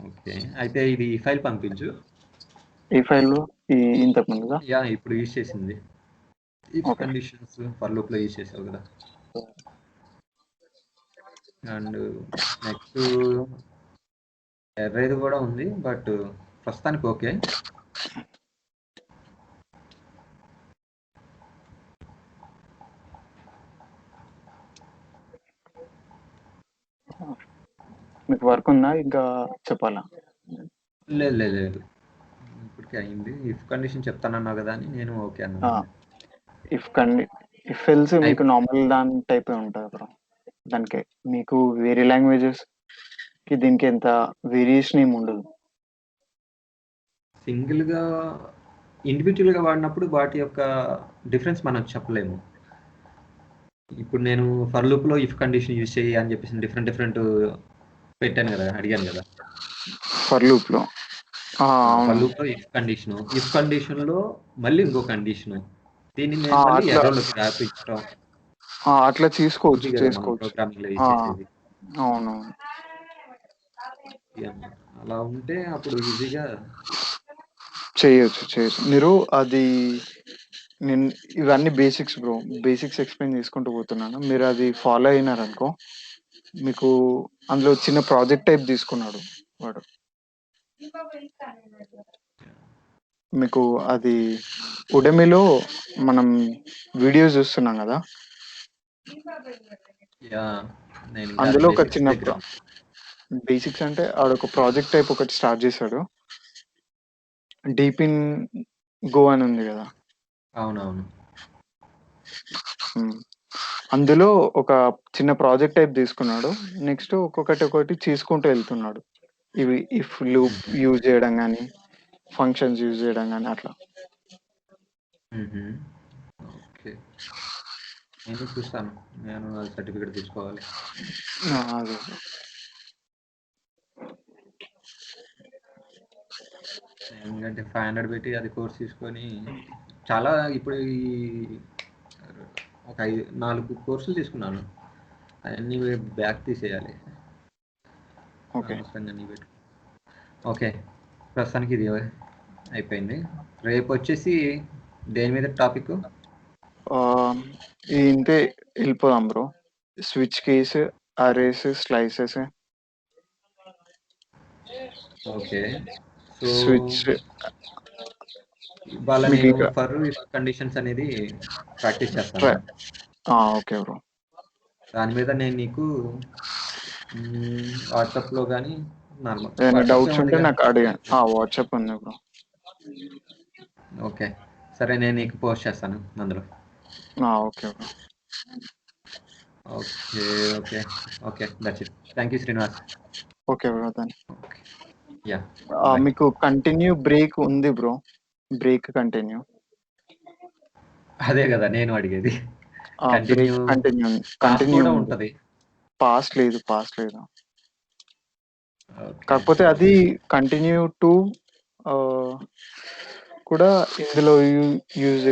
ఓకే. అయితే ఇది ఈ ఫైల్ పంపించు. ఈ ఫైల్ ఇంతకు ముందుగా ఇప్పుడు యూజ్ చేసింది. If okay. కండిషన్స్ ఫర్ లూప్‌లో యూజ్ చేసావు కదా! అండ్ నెక్స్ట్ ఎర్రర్ కూడా ఉంది. బట్ ప్రస్తుతానికి ఓకే. మీకు వర్క్ ఉందా ఇంకా చెప్పాలా? లేదు. ఇప్పటికే అయింది. ఇఫ్ కండిషన్ చెప్తానన్నావు కదా అని నేను ఓకే అన్నాను. ఇఫ్ ఎల్స్ మీకు నార్మల్ దాని టైపే ఉంటుంది బ్రో. దానికి మీకు వేరే లాంగ్వేజెస్ కి దీనికి ఎంత వేరియేషన్ ఏమి ఉండదు. సింగిల్గా ఇండివిజువల్గా వాడినప్పుడు వాటి యొక్క డిఫరెన్స్ మనం చెప్పలేము. ఇప్పుడు నేను ఫర్ లూప్లో ఇఫ్ కండిషన్ యూజ్ చేయి అని చెప్పేసి డిఫరెంట్ పెట్టాను కదా, అడిగాను కదా. ఫర్ లూప్లో ఫర్ లూప్లో ఇఫ్ కండిషన్లో మళ్ళీ ఇంకో కండిషను, దీన్ని నేను మళ్ళీ ఎర్రర్లోకి రాపించడం అట్లా చేసుకోవచ్చు. ప్రోగ్రామింగ్లో యూజ్ చేసేది. అవును, అలా ఉంటే అప్పుడు ఈజీగా చేయొచ్చు. మీరు అది నేను ఇవన్నీ బేసిక్స్ బ్రో, బేసిక్స్ ఎక్స్ప్లెయిన్ చేసుకుంటూ పోతున్నాను. మీరు అది ఫాలో అయినారనుకో మీకు అందులో చిన్న ప్రాజెక్ట్ టైప్ తీసుకున్నాడు వాడు. మీకు అది ఉడమిలో మనం వీడియోస్ చూస్తున్నాం కదా, అందులో ఒక చిన్న బేసిక్స్ అంటే ఆడొక ప్రాజెక్ట్ టైప్ ఒకటి స్టార్ట్ చేశాడు. డీప్ ఇన్ గో అని ఉంది కదా. అవునవును. అందులో ఒక చిన్న ప్రాజెక్ట్ టైప్ తీసుకున్నాడు. నెక్స్ట్ ఒక్కొక్కటి చేసుకుంటూ వెళ్తున్నాడు. ఇవి ఇఫ్ లూప్ యూజ్ చేయడం కానీ, ఫంక్షన్స్ యూజ్ చేయడం కానీ అట్లా. ఓకే, నేను చూస్తాను. నేను సర్టిఫికేట్ తీసుకోవాలి. అదే ఎందుకంటే 500 పెట్టి అది కోర్స్ తీసుకొని చాలా ఇప్పుడు ఒక 4 కోర్సులు తీసుకున్నాను. అవన్నీ బ్యాక్ తీసేయాలి. ఓకే, ప్రస్తుతానికి ఇది అయిపోయింది. రేపు వచ్చేసి దేని మీద టాపిక్ ఇంతే వెళ్ళిపోదాం bro. Switch case, arrays, slices. Okay, so switch ఇవాళ నేను ఫర్ ఇఫ్ కండిషన్స్ అనేది ప్రాక్టీస్ చేస్తాను. Okay bro. దాని మీద నేను నీకు వాట్సాప్లో కానీ నార్మల్ డౌట్స్ ఉంటే నాకు అడిగాను. వాట్సాప్ ఉంది బ్రో. ఓకే, సరే, నేను నీకు పోస్ట్ చేస్తాను అందులో. Okay bro. Okay that's it. Thank you Srinivas. Okay bro. Yeah, మీకు కంటిన్యూ బ్రేక్ ఉంది బ్రో. బ్రేక్ కంటిన్యూ అదే కదా నేను అడిగేది. కంటిన్యూ ఉంటది. పాస్ట్ లేదు. కాకపోతే అది కంటిన్యూ టు కూడా ఇందులో యూజ్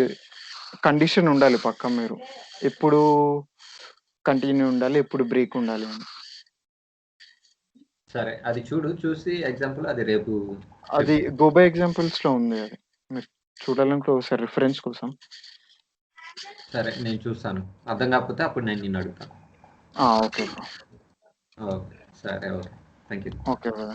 కండిషన్ ఉండాలి పక్క. మీరు ఎప్పుడు కంటిన్యూ ఉండాలి, ఎప్పుడు బ్రేక్ ఉండాలి అని. సరే, అది చూసి ఎగ్జాంపుల్ అది రేపు అది గోబై ఎగ్జాంపుల్స్ లో ఉంది. అది మీరు చూడాలనుకో ఒకసారి రిఫరెన్స్ కోసం. సరే, నేను చూస్తాను. అర్థం కాకపోతే అప్పుడు నేను నిన్ను అడుగుతాను. Okay bro. సరే, okay, thank you. Okay bro.